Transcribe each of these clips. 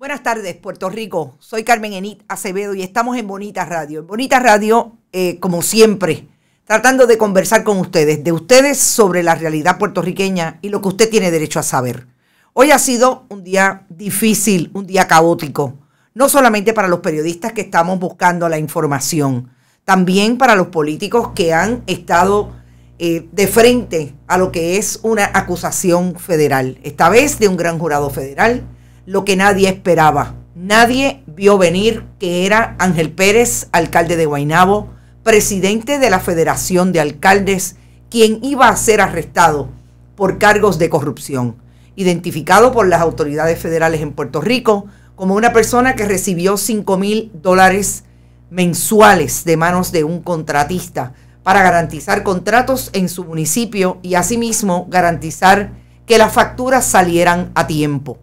Buenas tardes, Puerto Rico. Soy Carmen Enit Acevedo y estamos en Bonita Radio. En Bonita Radio, como siempre, tratando de conversar con ustedes, de ustedes sobre la realidad puertorriqueña y lo que usted tiene derecho a saber. Hoy ha sido un día difícil, un día caótico, no solamente para los periodistas que estamos buscando la información, también para los políticos que han estado de frente a lo que es una acusación federal, esta vez de un gran jurado federal, lo que nadie esperaba. Nadie vio venir que era Ángel Pérez, alcalde de Guaynabo, presidente de la Federación de Alcaldes, quien iba a ser arrestado por cargos de corrupción, identificado por las autoridades federales en Puerto Rico como una persona que recibió $5,000 mensuales de manos de un contratista para garantizar contratos en su municipio y asimismo garantizar que las facturas salieran a tiempo.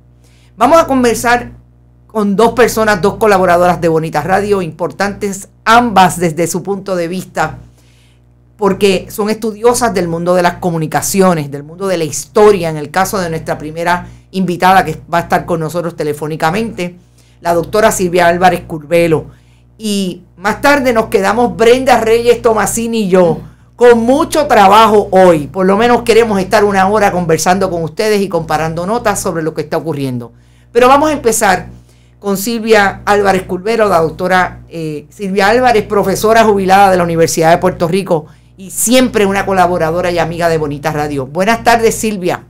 Vamos a conversar con dos personas, dos colaboradoras de Bonita Radio, importantes ambas desde su punto de vista, porque son estudiosas del mundo de las comunicaciones, del mundo de la historia, en el caso de nuestra primera invitada que va a estar con nosotros telefónicamente, la doctora Silvia Álvarez Curbelo. Y más tarde nos quedamos Brenda Reyes Tomasini y yo, con mucho trabajo hoy. Por lo menos queremos estar una hora conversando con ustedes y comparando notas sobre lo que está ocurriendo. Pero vamos a empezar con Silvia Álvarez Curbelo, la doctora Silvia Álvarez, profesora jubilada de la Universidad de Puerto Rico y siempre una colaboradora y amiga de Bonita Radio. Buenas tardes, Silvia.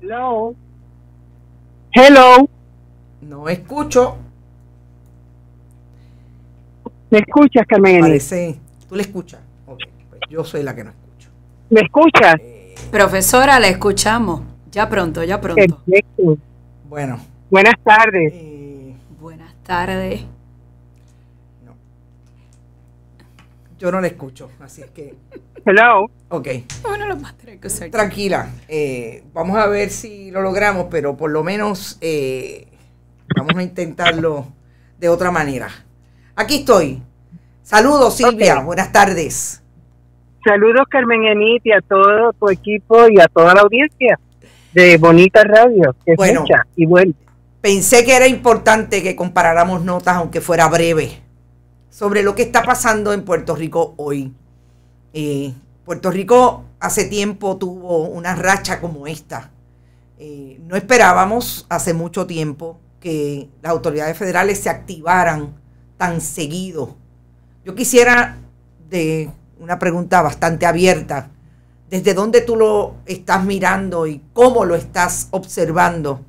Hello. Hello. No escucho. ¿Me escuchas, Carmen? Parece, ¿tú le escuchas? Okay, pues yo soy la que no escucho. ¿Me escuchas? Profesora, la escuchamos. Ya pronto, ya pronto. Perfecto. Bueno. Buenas tardes. Buenas tardes. No. Yo no la escucho, así es que... Hello. Ok. Bueno, lo más que usar. Tranquila. Vamos a ver si lo logramos, pero por lo menos vamos a intentarlo de otra manera. Aquí estoy. Saludos, Silvia. Okay. Buenas tardes. Saludos, Carmen Enit, y a todo tu equipo y a toda la audiencia de Bonita Radio. Que bueno, escucha y bueno. Pensé que era importante que comparáramos notas, aunque fuera breve, sobre lo que está pasando en Puerto Rico hoy. Puerto Rico hace tiempo tuvo una racha como esta. No esperábamos hace mucho tiempo que las autoridades federales se activaran tan seguido. Yo quisiera, de una pregunta bastante abierta, ¿desde dónde tú lo estás mirando y cómo lo estás observando?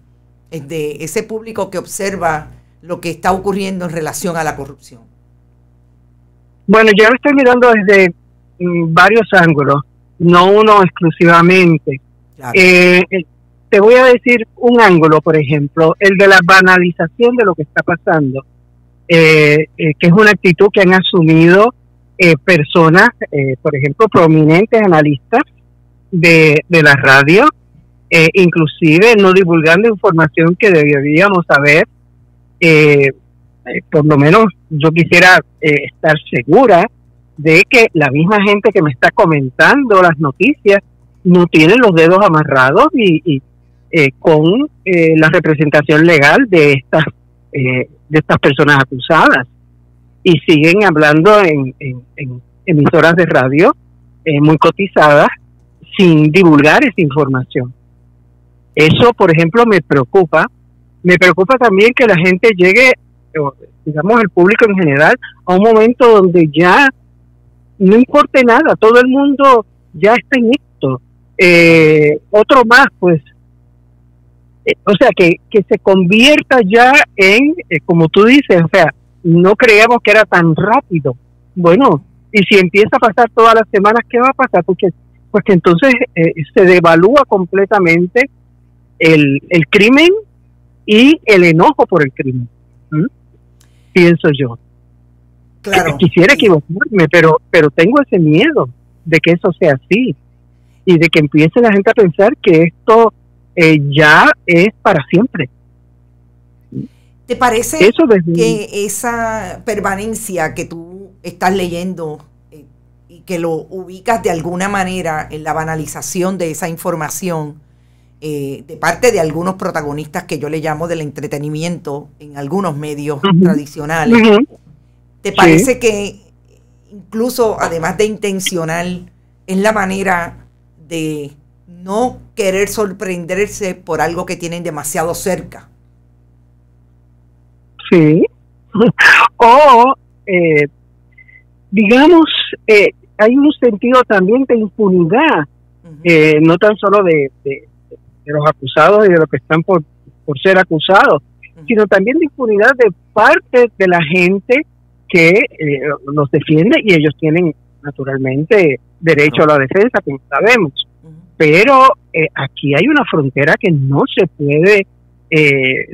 Desde ese público que observa lo que está ocurriendo en relación a la corrupción. Bueno, yo lo estoy mirando desde varios ángulos, no uno exclusivamente. Claro. Te voy a decir un ángulo, por ejemplo, el de la banalización de lo que está pasando. Que es una actitud que han asumido personas, por ejemplo, prominentes analistas de la radio, inclusive no divulgando información que deberíamos saber. Por lo menos yo quisiera estar segura de que la misma gente que me está comentando las noticias no tiene los dedos amarrados y con la representación legal de estas personas acusadas, y siguen hablando en emisoras de radio muy cotizadas sin divulgar esa información. Eso, por ejemplo, me preocupa también que la gente llegue, digamos el público en general, a un momento donde ya no importe nada, todo el mundo ya está en esto. Otro más, pues, o sea, que se convierta ya en, como tú dices, o sea, no creíamos que era tan rápido. Bueno, y si empieza a pasar todas las semanas, ¿qué va a pasar? Porque entonces se devalúa completamente el crimen y el enojo por el crimen. Pienso yo. Claro. Quisiera equivocarme, pero tengo ese miedo de que eso sea así y de que empiece la gente a pensar que esto ya es para siempre. ¿Te parece que esa permanencia que tú estás leyendo y que lo ubicas de alguna manera en la banalización de esa información de parte de algunos protagonistas que yo le llamo del entretenimiento en algunos medios Ujú. tradicionales. Ujú. ¿Te parece que incluso, además de intencional, es la manera de no querer sorprenderse por algo que tienen demasiado cerca? Sí. O, digamos, hay un sentido también de impunidad, no tan solo de los acusados y de los que están por ser acusados, sino también de impunidad de parte de la gente que los defiende, y ellos tienen naturalmente derecho a la defensa, como sabemos. Pero aquí hay una frontera que no se puede,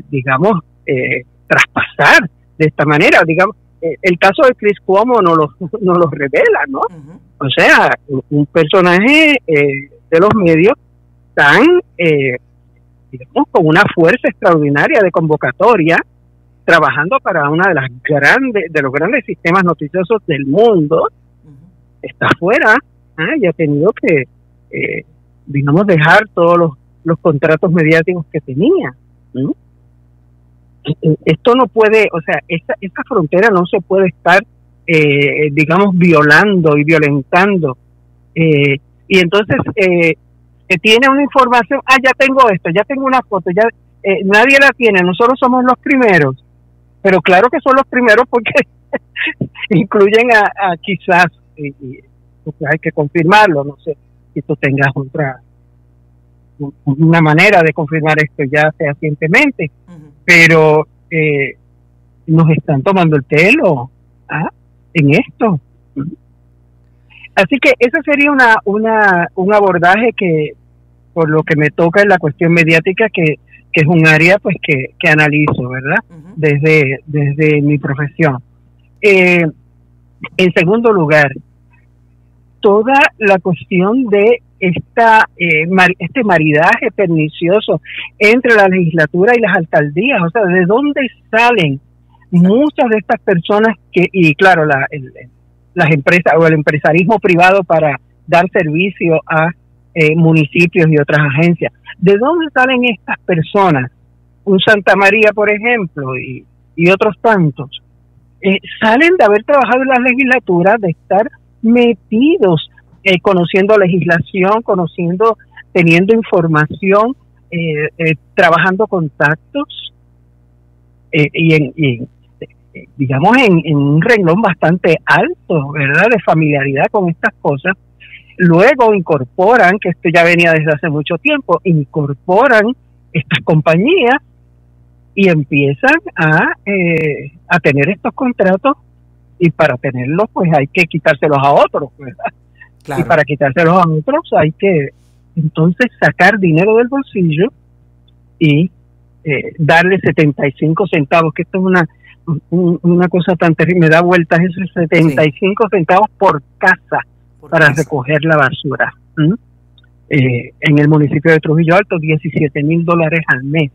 digamos, traspasar de esta manera. Digamos, el caso de Chris Cuomo no lo revela, ¿no? O sea, un personaje de los medios tan, digamos, con una fuerza extraordinaria de convocatoria, trabajando para una de los grandes sistemas noticiosos del mundo, está fuera, y ha tenido que, digamos, dejar todos los contratos mediáticos que tenía. Esto no puede, o sea, esta frontera no se puede estar, digamos, violando y violentando. Y entonces, tiene una información, ya tengo esto, ya tengo una foto, ya nadie la tiene, nosotros somos los primeros. Pero claro que son los primeros porque incluyen a quizás, pues hay que confirmarlo, no sé si tú tengas una manera de confirmar esto ya fehacientemente, pero nos están tomando el pelo en esto. Así que ese sería un abordaje que, por lo que me toca en la cuestión mediática, que es un área pues que analizo, ¿verdad? Desde mi profesión. En segundo lugar, toda la cuestión de este maridaje pernicioso entre la legislatura y las alcaldías, o sea, ¿de dónde salen muchas de estas personas y claro, las empresas o el empresarismo privado para dar servicio a municipios y otras agencias? ¿De dónde salen estas personas? Un Santa María, por ejemplo, y otros tantos. Salen de haber trabajado en la legislatura, de estar metidos, conociendo legislación, teniendo información, trabajando contactos, digamos, en un renglón bastante alto, ¿verdad?, de familiaridad con estas cosas. Luego incorporan, que esto ya venía desde hace mucho tiempo, incorporan estas compañías y empiezan a tener estos contratos, y para tenerlos pues hay que quitárselos a otros, ¿verdad? Claro. Y para quitárselos a otros hay que entonces sacar dinero del bolsillo y darle 75 centavos, que esto es una cosa tan terrible, me da vueltas esos 75 centavos por casa para recoger la basura. En el municipio de Trujillo Alto, $17,000 al mes,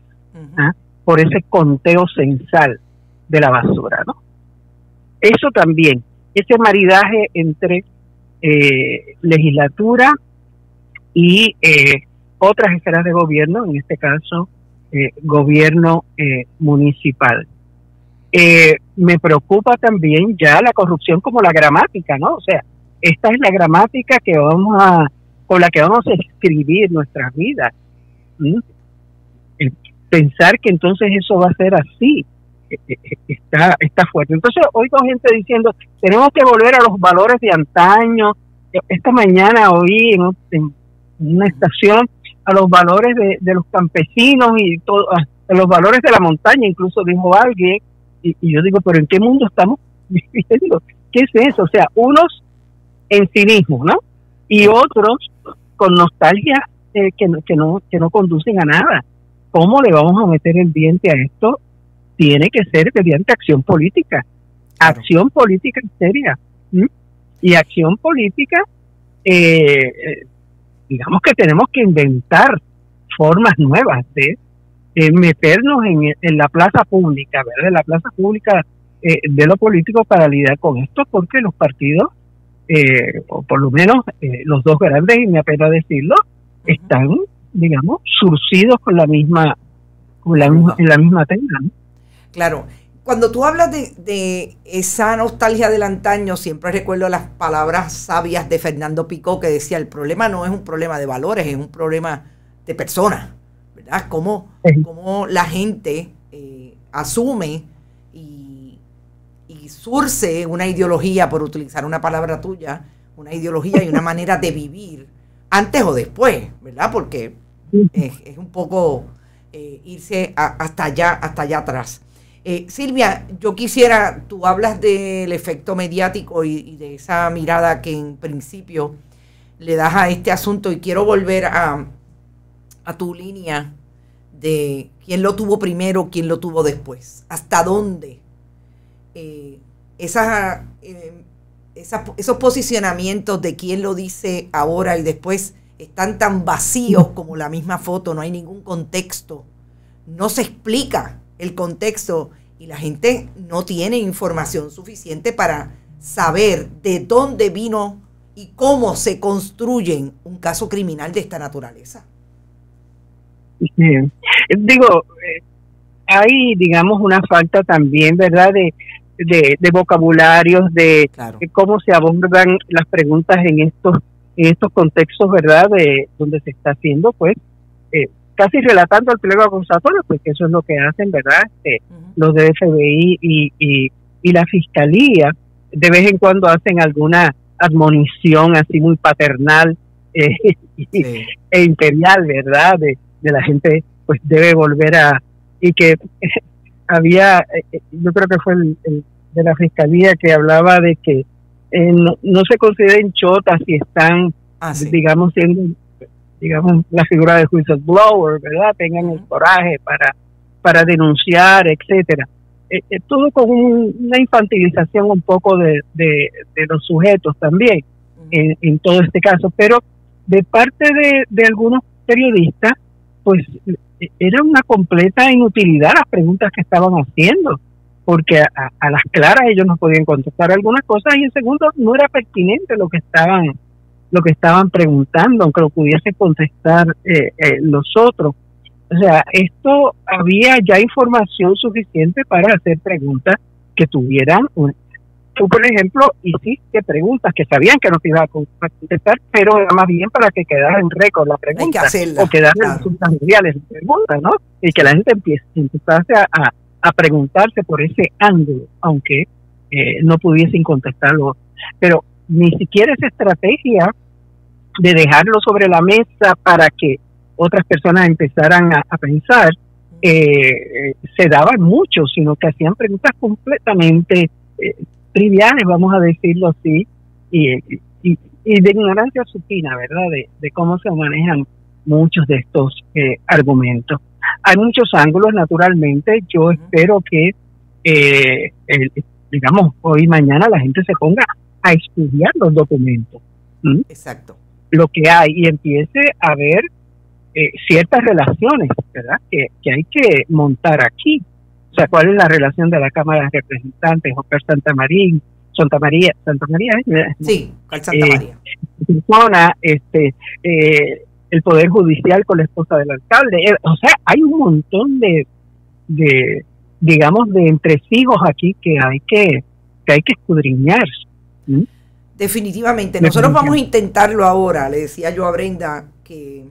por ese conteo censal de la basura, ¿no? Eso también, ese maridaje entre legislatura y otras esferas de gobierno, en este caso gobierno municipal. Me preocupa también ya la corrupción como la gramática, ¿no? O sea, esta es la gramática con la que vamos a escribir nuestras vidas. Pensar que entonces eso va a ser así está fuerte. Entonces oigo gente diciendo, tenemos que volver a los valores de antaño. Esta mañana oí en una estación a los valores de los campesinos y todo, a los valores de la montaña, incluso dijo alguien, y yo digo, pero ¿en qué mundo estamos viviendo? ¿Qué es eso? O sea, unos en cinismo, ¿no? Y otros con nostalgia que no conducen a nada. ¿Cómo le vamos a meter el diente a esto? Tiene que ser mediante acción política. Claro. Acción política seria. Y acción política, digamos que tenemos que inventar formas nuevas de meternos en la plaza pública, ¿verdad? En la plaza pública de lo político para lidiar con esto, porque los partidos, o por lo menos los dos grandes, y me apena decirlo, están digamos, surcidos con la misma en la misma tela, ¿no? Claro. Cuando tú hablas de esa nostalgia del antaño, siempre recuerdo las palabras sabias de Fernando Picó, que decía, el problema no es un problema de valores, es un problema de personas, ¿verdad? Cómo la gente asume y surce una ideología, por utilizar una palabra tuya, una ideología y una manera de vivir, antes o después, ¿verdad? Porque es un poco irse hasta allá atrás. Silvia, yo quisiera, tú hablas del efecto mediático y de esa mirada que en principio le das a este asunto, y quiero volver a tu línea de quién lo tuvo primero, quién lo tuvo después, hasta dónde esos posicionamientos de quién lo dice ahora y después están tan vacíos como la misma foto, no hay ningún contexto, no se explica el contexto y la gente no tiene información suficiente para saber de dónde vino y cómo se construye un caso criminal de esta naturaleza. Digo, hay, digamos, una falta también, ¿verdad?, de vocabularios, de cómo se abordan las preguntas en estos contextos, ¿verdad?, de donde se está haciendo, pues, casi relatando el pliego acusatorio, pues que eso es lo que hacen, ¿verdad? Los de FBI y la Fiscalía de vez en cuando hacen alguna admonición así muy paternal e imperial, ¿verdad? De la gente, pues debe volver y que había, yo creo que fue el de la Fiscalía que hablaba de que no se consideren chotas si están, digamos, siendo la figura de whistleblower, ¿verdad? Tengan el coraje para denunciar, etcétera. Todo con una infantilización un poco de los sujetos también, en todo este caso. Pero de parte de algunos periodistas, pues era una completa inutilidad las preguntas que estaban haciendo, porque a las claras ellos no podían contestar algunas cosas, y en segundo, no era pertinente lo que estaban preguntando, aunque lo pudiese contestar los otros. O sea, esto había ya información suficiente para hacer preguntas que tuvieran tú, por ejemplo, hiciste preguntas que sabían que no te iba a contestar, pero era más bien para que quedara en récord la pregunta. Hay que hacerla, o quedara en resultados reales la pregunta, ¿no? Y que la gente empezase a preguntarse por ese ángulo, aunque no pudiesen contestarlo. Pero ni siquiera esa estrategia de dejarlo sobre la mesa para que otras personas empezaran a pensar se daba mucho, sino que hacían preguntas completamente triviales, vamos a decirlo así, y de ignorancia supina, ¿verdad?, de cómo se manejan muchos de estos argumentos. Hay muchos ángulos, naturalmente. Yo espero que digamos, hoy y mañana la gente se ponga a estudiar los documentos. Exacto. Lo que hay, y empiece a ver ciertas relaciones, ¿verdad?, que hay que montar aquí. O sea, ¿cuál es la relación de la Cámara de Representantes, Oscar Santa María, Santa María, sí, Santa María, el Poder Judicial con la esposa del alcalde? O sea, hay un montón de digamos, de entresijos aquí que hay que escudriñar. Definitivamente. Nosotros vamos a intentarlo ahora. Le decía yo a Brenda que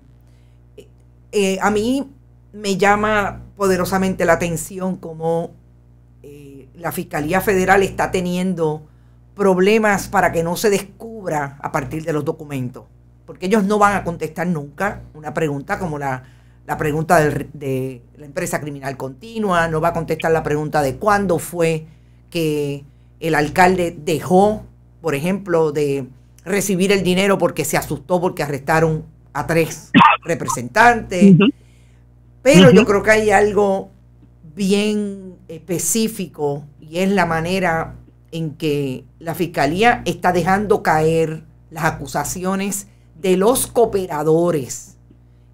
a mí me llama poderosamente la atención cómo la Fiscalía Federal está teniendo problemas para que no se descubra a partir de los documentos, porque ellos no van a contestar nunca una pregunta como la pregunta de la empresa criminal continua, no va a contestar la pregunta de cuándo fue que el alcalde dejó, por ejemplo, de recibir el dinero porque se asustó porque arrestaron a 3 representantes. Pero yo creo que hay algo bien específico, y es la manera en que la Fiscalía está dejando caer las acusaciones de los cooperadores.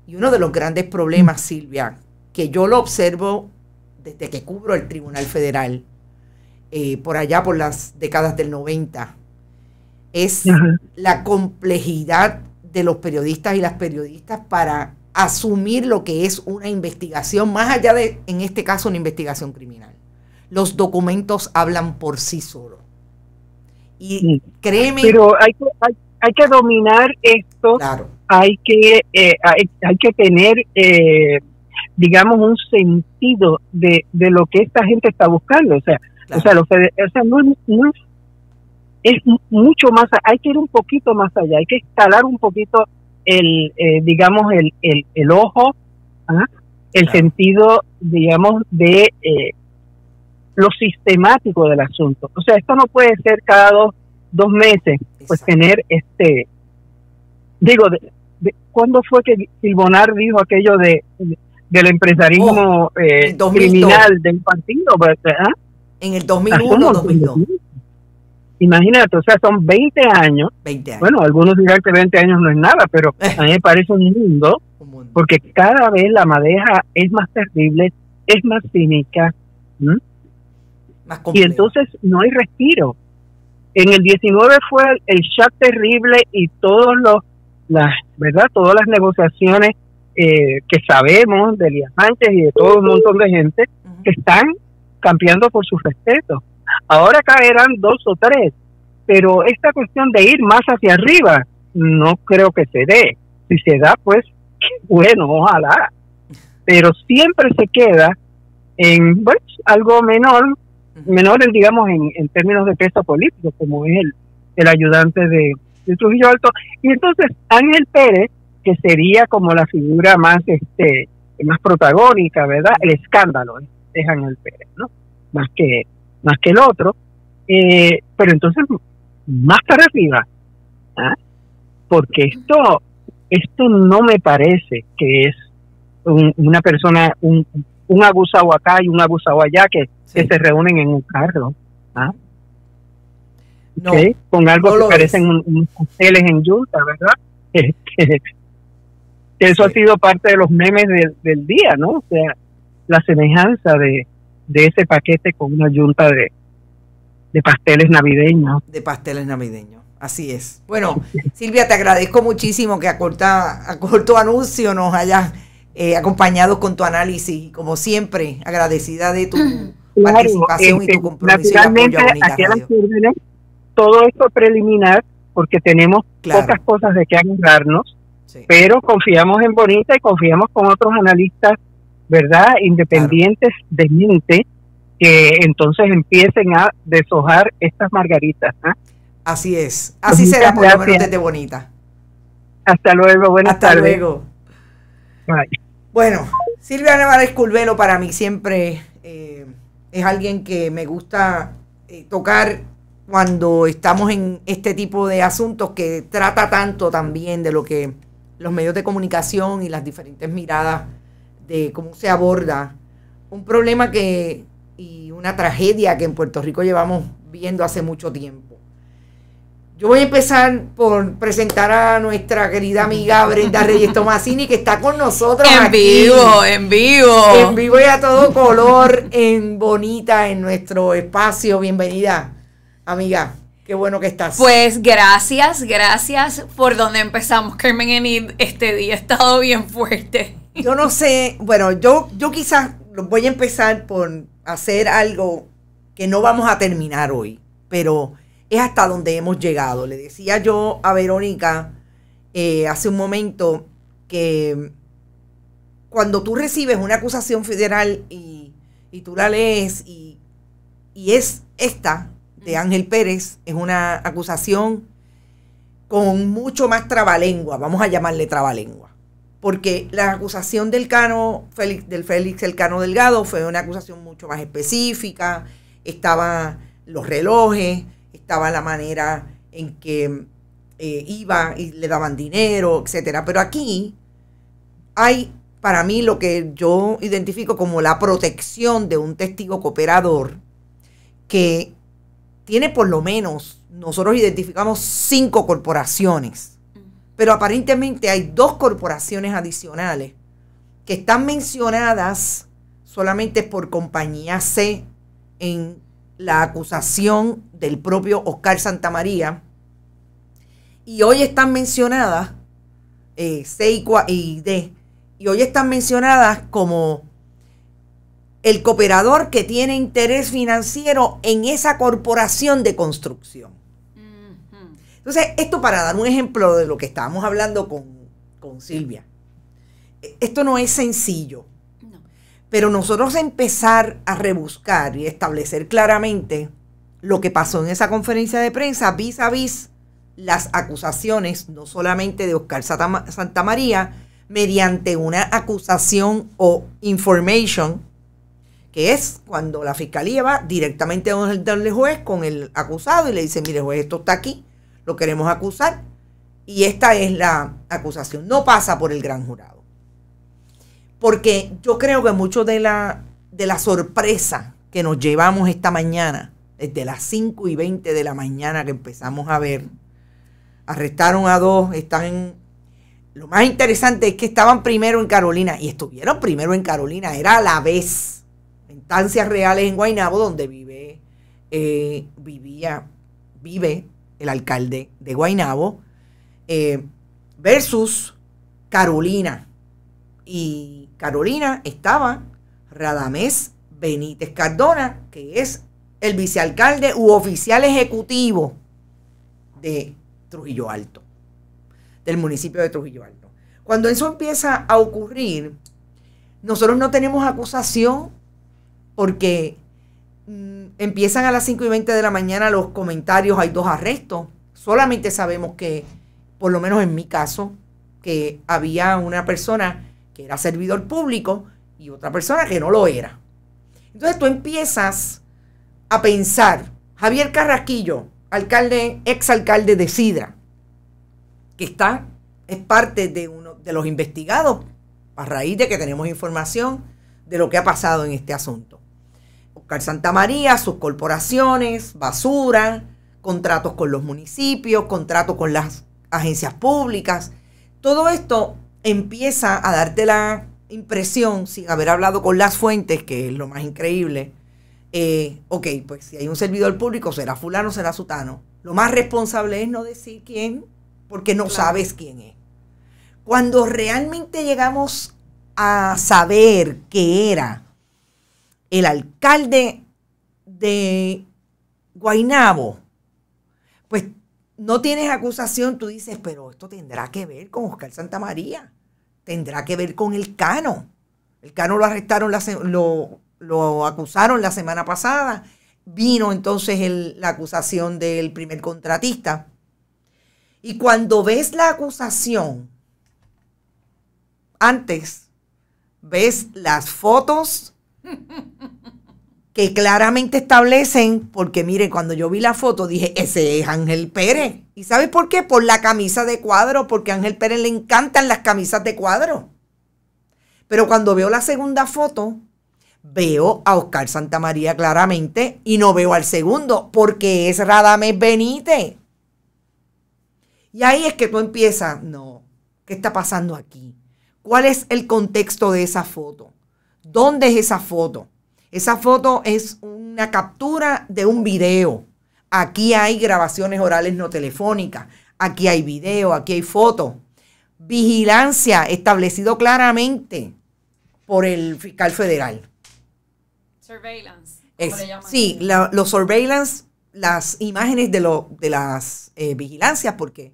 Y uno de los grandes problemas, Silvia, que yo lo observo desde que cubro el Tribunal Federal, por allá por las décadas del 90, es la complejidad de los periodistas y las periodistas para asumir lo que es una investigación, más allá de, en este caso, una investigación criminal. Los documentos hablan por sí solos. Y Sí. créeme... Pero hay que dominar esto, Claro, hay que tener, digamos, un sentido de lo que esta gente está buscando. claro. No es mucho más, hay que ir un poquito más allá, hay que escalar un poquito digamos, el ojo, ¿ah? El Claro. sentido, digamos, de lo sistemático del asunto. O sea, esto no puede ser cada dos meses, pues Exacto. tener ¿cuándo fue que Silbonar dijo aquello del empresarismo el 2002. criminal del partido? ¿Ah? En el Hace un 2001, montón de 2002. tiempo. Imagínate, o sea, son 20 años. 20 años. Bueno, algunos dirán que 20 años no es nada, pero a mí me parece un mundo, Un mundo. porque cada vez la madeja es más terrible, es más cínica, ¿m? Más Y complejo. entonces no hay respiro. En el 19 fue el shock terrible y ¿verdad? Todas las negociaciones que sabemos de Liamantes y de todo un montón de gente Ujú. que están campeando por su respeto. Ahora caerán 2 o 3, pero esta cuestión de ir más hacia arriba no creo que se dé. Si se da, pues bueno, ojalá. Pero siempre se queda en algo menor digamos, en términos de peso político, como es el ayudante de Trujillo Alto. Y entonces Ángel Pérez, que sería como la figura más más protagónica, ¿verdad? El escándalo es Ángel Pérez, ¿no? Más que el otro. Pero entonces, más para arriba, ¿ah? Porque esto no me parece que es una persona, un abusado acá y un abusado allá que se reúnen en un carro, ¿ah? No, ¿Okay? Con algo no que lo parecen unos pasteles en yunta, ¿verdad? Eso ha sido parte de los memes del día, ¿no? O sea, la semejanza de ese paquete con una yunta de pasteles navideños. De pasteles navideños. Así es. Bueno, Silvia, te agradezco muchísimo que a corto anuncio nos hayas acompañado con tu análisis. Como siempre, agradecida de tu participación y tu compromiso y apoyo a Bonita aquí a las Radio. órdenes, todo esto preliminar, porque tenemos pocas cosas de qué agarrarnos, sí, pero confiamos en Bonita y confiamos con otros analistas, ¿verdad?, independientes de mente, que entonces empiecen a deshojar estas margaritas, ¿eh? Así es. Así será, por lo menos desde Bonita. Hasta luego. Buenas tardes. Hasta luego. Bye. Bueno, Silvia Nevares Curvelo para mí siempre es alguien que me gusta tocar cuando estamos en este tipo de asuntos, que trata tanto también de lo que los medios de comunicación y las diferentes miradas de cómo se aborda un problema y una tragedia que en Puerto Rico llevamos viendo hace mucho tiempo. Yo voy a empezar por presentar a nuestra querida amiga Brenda Reyes Tomasini, que está con nosotros aquí. En vivo. En vivo y a todo color, en Bonita, en nuestro espacio. Bienvenida, amiga. Qué bueno que estás. Pues gracias por donde empezamos, Carmen Enid. Este día ha estado bien fuerte. Yo no sé, bueno, yo quizás voy a empezar por hacer algo que no vamos a terminar hoy, pero es hasta donde hemos llegado. Le decía yo a Verónica hace un momento que cuando tú recibes una acusación federal y tú la lees y es esta de Ángel Pérez, es una acusación con mucho más trabalengua, vamos a llamarle trabalengua, porque la acusación del Félix Elcano Delgado fue una acusación mucho más específica, estaban los relojes, estaba la manera en que iba y le daban dinero, etcétera. Pero aquí hay, para mí, lo que yo identifico como la protección de un testigo cooperador que tiene por lo menos, nosotros identificamos 5 corporaciones, pero aparentemente hay 2 corporaciones adicionales que están mencionadas solamente por compañía C en la acusación del propio Oscar Santamaría, y hoy están mencionadas C y D y hoy están mencionadas como el cooperador que tiene interés financiero en esa corporación de construcción. Entonces, esto para dar un ejemplo de lo que estábamos hablando con Silvia. Esto no es sencillo, no. Pero nosotros empezar a rebuscar y establecer claramente lo que pasó en esa conferencia de prensa vis a vis las acusaciones, no solamente de Oscar Santamaría, mediante una acusación o information, que es cuando la fiscalía va directamente a donde el juez con el acusado y le dice, mire juez, esto está aquí, lo queremos acusar, y esta es la acusación. No pasa por el gran jurado. Porque yo creo que mucho de la sorpresa que nos llevamos esta mañana, desde las 5:20 de la mañana que empezamos a ver, arrestaron a 2, lo más interesante es que estaban primero en Carolina, y estuvieron primero en Carolina, era a la vez, en Estancias Reales en Guaynabo, donde vive el alcalde de Guaynabo, versus Carolina. Y Carolina estaba Radamés Benítez Cardona, que es el vicealcalde u oficial ejecutivo de Trujillo Alto, del municipio de Trujillo Alto. Cuando eso empieza a ocurrir, nosotros no tenemos acusación porque empiezan a las 5:20 de la mañana los comentarios, hay 2 arrestos. Solamente sabemos que, por lo menos en mi caso, que había una persona que era servidor público y otra persona que no lo era. Entonces tú empiezas a pensar, Javier Carrasquillo, exalcalde de Sidra, que es parte de uno de los investigados a raíz de que tenemos información de lo que ha pasado en este asunto. Oscar Santamaría, sus corporaciones, basura, contratos con los municipios, contratos con las agencias públicas. Todo esto empieza a darte la impresión, sin haber hablado con las fuentes, que es lo más increíble. Ok, pues si hay un servidor público, será fulano, será sutano. Lo más responsable es no decir quién, porque no sabes quién es. Cuando realmente llegamos a saber que era el alcalde de Guaynabo, pues no tienes acusación, tú dices, pero esto tendrá que ver con Oscar Santamaría, tendrá que ver con el Cano. El Cano lo arrestaron, lo acusaron la semana pasada, vino entonces la acusación del primer contratista. Y cuando ves la acusación, antes ves las fotos que claramente establecen, porque mire, cuando yo vi la foto dije, ese es Ángel Pérez. ¿Y sabes por qué? Por la camisa de cuadro, porque a Ángel Pérez le encantan las camisas de cuadro. Pero cuando veo la segunda foto, veo a Oscar Santamaría claramente y no veo al segundo, porque es Radamés Benítez. Y ahí es que tú empiezas, no, ¿qué está pasando aquí? ¿Cuál es el contexto de esa foto? ¿Dónde es esa foto? Esa foto es una captura de un video. Aquí hay grabaciones orales no telefónicas. Aquí hay video, aquí hay foto. Vigilancia establecido claramente por el fiscal federal. Surveillance. Sí, los surveillance, las imágenes de las vigilancias, porque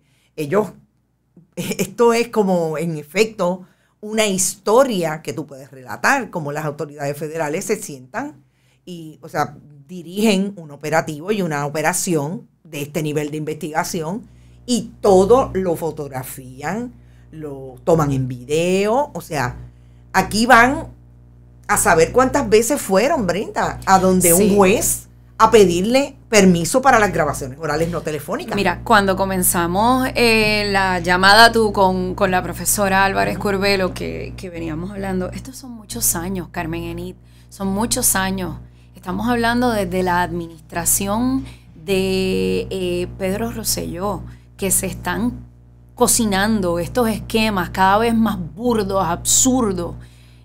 esto es como en efecto una historia que tú puedes relatar, como las autoridades federales se sientan y, o sea, dirigen un operativo y una operación de este nivel de investigación y todo lo fotografían, lo toman en video, o sea, aquí van a saber cuántas veces fueron, Brenda, a donde un juez a pedirle permiso para las grabaciones orales no telefónicas. Mira, cuando comenzamos la llamada tú con la profesora Álvarez Curbelo, que veníamos hablando, estos son muchos años, Carmen Enid, son muchos años. Estamos hablando desde la administración de Pedro Rosselló, que se están cocinando estos esquemas cada vez más burdos, absurdos,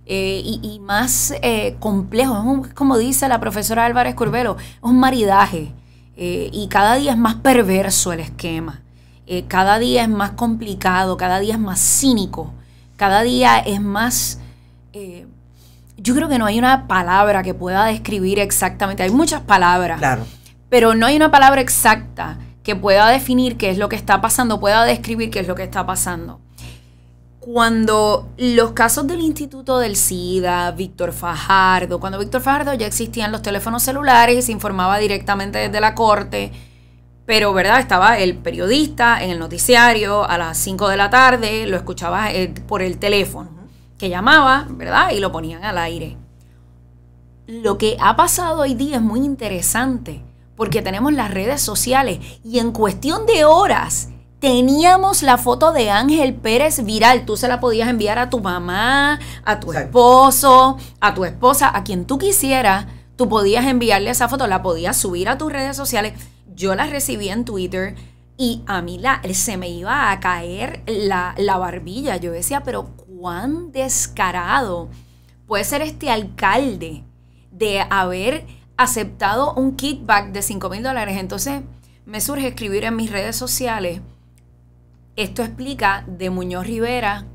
y más complejos. Como dice la profesora Álvarez Curbelo, es un maridaje, y cada día es más perverso el esquema, cada día es más complicado, cada día es más cínico, cada día es más... yo creo que no hay una palabra que pueda describir exactamente. Hay muchas palabras. Claro. Pero no hay una palabra exacta que pueda definir qué es lo que está pasando, pueda describir qué es lo que está pasando. Cuando los casos del Instituto del SIDA, cuando Víctor Fajardo ya existían los teléfonos celulares y se informaba directamente desde la corte, pero, ¿verdad? Estaba el periodista en el noticiario a las 5 de la tarde, lo escuchaba por el teléfono, que llamaba, ¿verdad? Y lo ponían al aire. Lo que ha pasado hoy día es muy interesante, porque tenemos las redes sociales y en cuestión de horas teníamos la foto de Ángel Pérez viral. Tú se la podías enviar a tu mamá, a tu esposo, a tu esposa, a quien tú quisieras. Tú podías enviarle esa foto, la podías subir a tus redes sociales. Yo la recibí en Twitter y a mí se me iba a caer la barbilla. Yo decía, pero cuán descarado puede ser este alcalde de haber aceptado un kickback de $5,000. Entonces me surge escribir en mis redes sociales, esto explica de Muñoz Rivera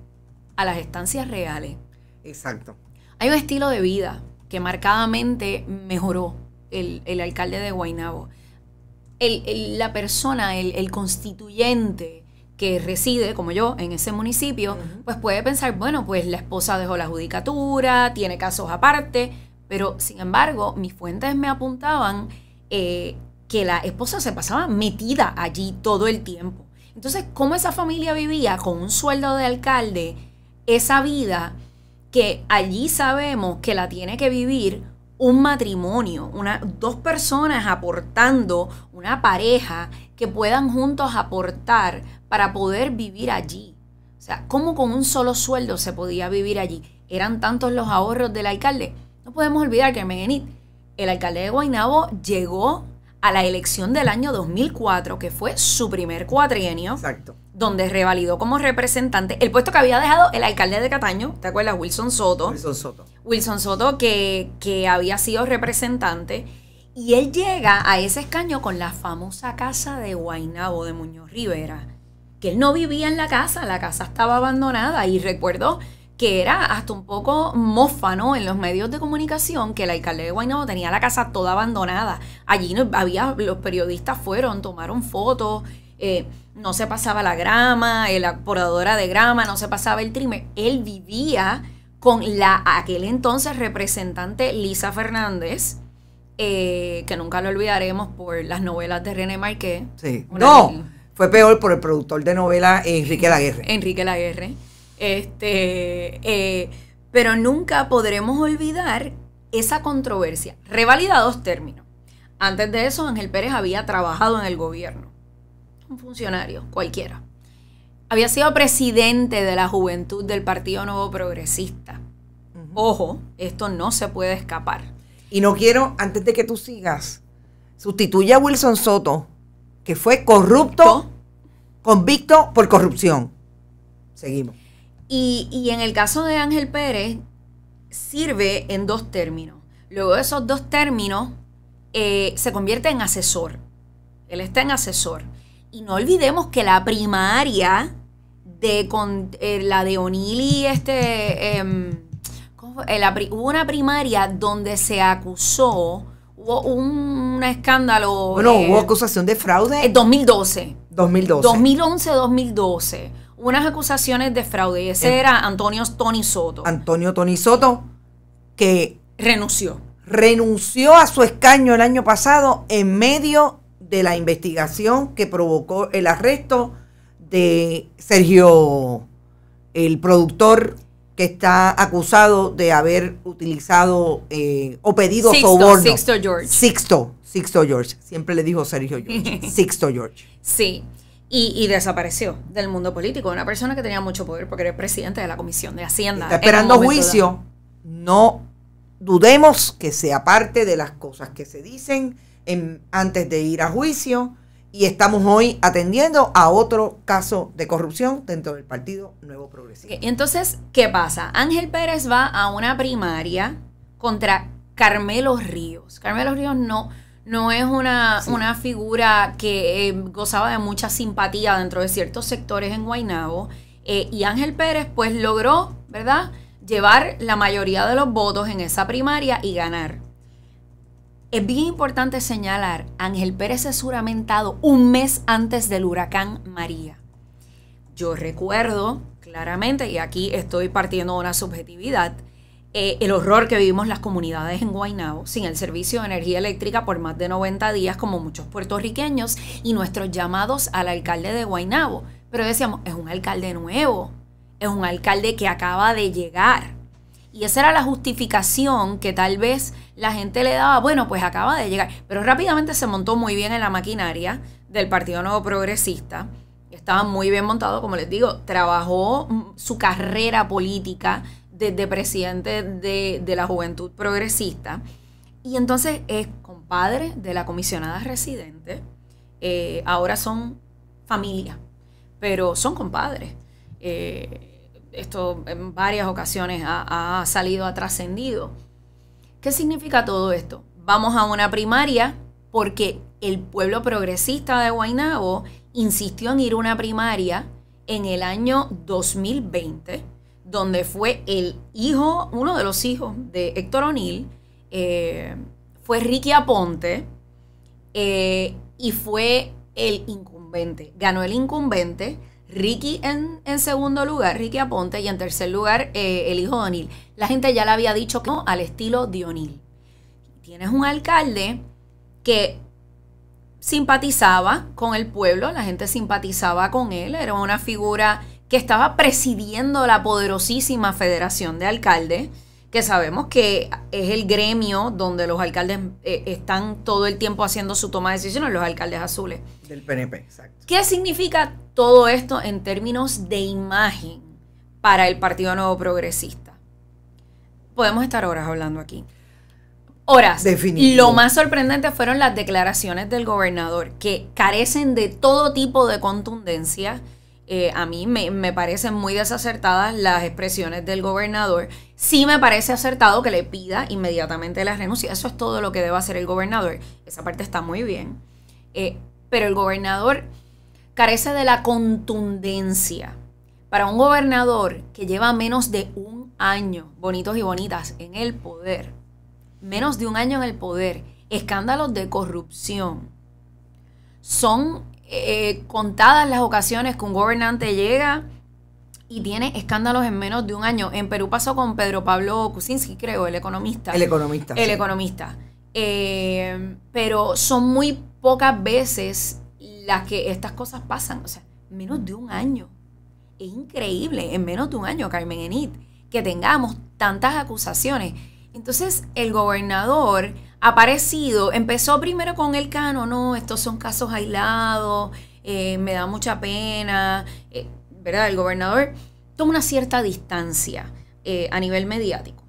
a las estancias reales. Exacto. Hay un estilo de vida que marcadamente mejoró el alcalde de Guaynabo. La persona, el constituyente que reside, como yo, en ese municipio, pues puede pensar, bueno, pues la esposa dejó la judicatura, tiene casos aparte, pero sin embargo, mis fuentes me apuntaban que la esposa se pasaba metida allí todo el tiempo. Entonces, ¿cómo esa familia vivía con un sueldo de alcalde esa vida que allí sabemos que la tiene que vivir un matrimonio, dos personas aportando, una pareja que puedan juntos aportar para poder vivir allí? O sea, ¿cómo con un solo sueldo se podía vivir allí? Eran tantos los ahorros del alcalde. No podemos olvidar que Carmen Enit, el alcalde de Guaynabo, llegó a la elección del año 2004, que fue su primer cuatrienio. Exacto. Donde revalidó como representante el puesto que había dejado el alcalde de Cataño, ¿te acuerdas? Wilson Soto, que había sido representante, y él llega a ese escaño con la famosa casa de Guaynabo de Muñoz Rivera, que él no vivía en la casa estaba abandonada, y recuerdo que era hasta un poco mofa, ¿no? En los medios de comunicación, que el alcalde de Guaynabo tenía la casa toda abandonada. Allí los periodistas tomaron fotos, no se pasaba la grama, la podadora de grama, no se pasaba el trimmer. Él vivía con aquel entonces representante Lisa Fernández, que nunca lo olvidaremos por las novelas de René Marqués. Sí. Fue peor por el productor de novela Enrique Laguerre. Pero nunca podremos olvidar esa controversia. Revalidados términos. Antes de eso, Ángel Pérez había trabajado en el gobierno. Un funcionario, cualquiera. Había sido presidente de la juventud del Partido Nuevo Progresista. Ojo, esto no se puede escapar. Y no quiero, antes de que tú sigas, sustituye a Wilson Soto, que fue corrupto, convicto por corrupción. Seguimos. Y en el caso de Ángel Pérez, sirve en 2 términos. Luego de esos 2 términos, se convierte en asesor. Él está en asesor. Y no olvidemos que la primaria la de O'Neill hubo una primaria donde se acusó, hubo un escándalo. Bueno, hubo acusación de fraude. 2012. 2012. Unas acusaciones de fraude. Y ese era Antonio Tony Soto, que renunció a su escaño el año pasado en medio de la investigación que provocó el arresto de Sergio, el productor que está acusado de haber utilizado o pedido soborno. Sixto George. Siempre le dijo Sergio George. Sixto George. Sí. Y desapareció del mundo político. Una persona que tenía mucho poder porque era presidente de la Comisión de Hacienda. Está esperando juicio. No dudemos que sea parte de las cosas que se dicen antes de ir a juicio. Y estamos hoy atendiendo a otro caso de corrupción dentro del Partido Nuevo Progresista. Y entonces, ¿qué pasa? Ángel Pérez va a una primaria contra Carmelo Ríos. Carmelo Ríos no es una figura que gozaba de mucha simpatía dentro de ciertos sectores en Guaynabo. Y Ángel Pérez pues logró, ¿verdad?, llevar la mayoría de los votos en esa primaria y ganar. Es bien importante señalar, Ángel Pérez es juramentado un mes antes del huracán María. Yo recuerdo claramente, y aquí estoy partiendo de una subjetividad, el horror que vivimos las comunidades en Guaynabo sin el servicio de energía eléctrica por más de 90 días, como muchos puertorriqueños, y nuestros llamados al alcalde de Guaynabo. Pero decíamos, es un alcalde nuevo, es un alcalde que acaba de llegar. Y esa era la justificación que tal vez la gente le daba, bueno, pues acaba de llegar. Pero rápidamente se montó muy bien en la maquinaria del Partido Nuevo Progresista. Estaba muy bien montado, como les digo, trabajó su carrera política desde presidente de la Juventud Progresista. Y entonces es compadre de la comisionada residente. Ahora son familia, pero son compadres. Esto en varias ocasiones ha salido, ha trascendido. ¿Qué significa todo esto? Vamos a una primaria porque el pueblo progresista de Guaynabo insistió en ir a una primaria en el año 2020, donde fue el hijo, uno de los hijos de Héctor O'Neill, fue Ricky Aponte, y fue el incumbente. Ganó el incumbente, Ricky en segundo lugar, Ricky Aponte, y en tercer lugar el hijo de O'Neill. La gente ya le había dicho que no al estilo de O'Neill. Tienes un alcalde que simpatizaba con el pueblo, la gente simpatizaba con él, era una figura que estaba presidiendo la poderosísima Federación de Alcaldes, que sabemos que es el gremio donde los alcaldes están todo el tiempo haciendo su toma de decisiones, los alcaldes azules. Del PNP, exacto. ¿Qué significa todo esto en términos de imagen para el Partido Nuevo Progresista? Podemos estar horas hablando aquí. Horas. Definitivo. Lo más sorprendente fueron las declaraciones del gobernador, que carecen de todo tipo de contundencia. A mí me parecen muy desacertadas las expresiones del gobernador. Sí me parece acertado que le pida inmediatamente la renuncia. Eso es todo lo que debe hacer el gobernador. Esa parte está muy bien. Pero el gobernador carece de la contundencia. Para un gobernador que lleva menos de un año, bonitos y bonitas, en el poder, menos de un año en el poder, escándalos de corrupción, son contadas las ocasiones que un gobernante llega y tiene escándalos en menos de un año. En Perú pasó con Pedro Pablo Kuczynski, creo, el economista. El economista. El sí. economista. Pero son muy pocas veces las que estas cosas pasan. O sea, menos de un año. Es increíble, en menos de un año, Carmen Enit, que tengamos tantas acusaciones. Entonces, el gobernador empezó primero con el Cano, no, estos son casos aislados, me da mucha pena, ¿verdad? El gobernador toma una cierta distancia a nivel mediático.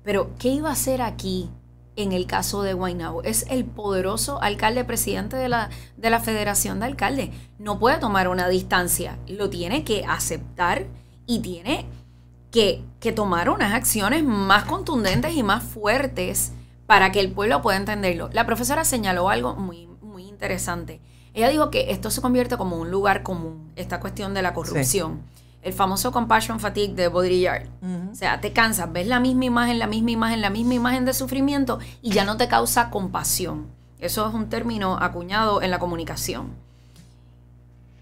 Pero, ¿qué iba a hacer aquí en el caso de Guaynabo? Es el poderoso alcalde presidente de la Federación de Alcaldes. No puede tomar una distancia, lo tiene que aceptar y tiene que tomar unas acciones más contundentes y más fuertes para que el pueblo pueda entenderlo. La profesora señaló algo muy, muy interesante. Ella dijo que esto se convierte como un lugar común, esta cuestión de la corrupción. Sí. El famoso compassion fatigue de Baudrillard. O sea, te cansas, ves la misma imagen, la misma imagen, la misma imagen de sufrimiento y ya no te causa compasión. Eso es un término acuñado en la comunicación.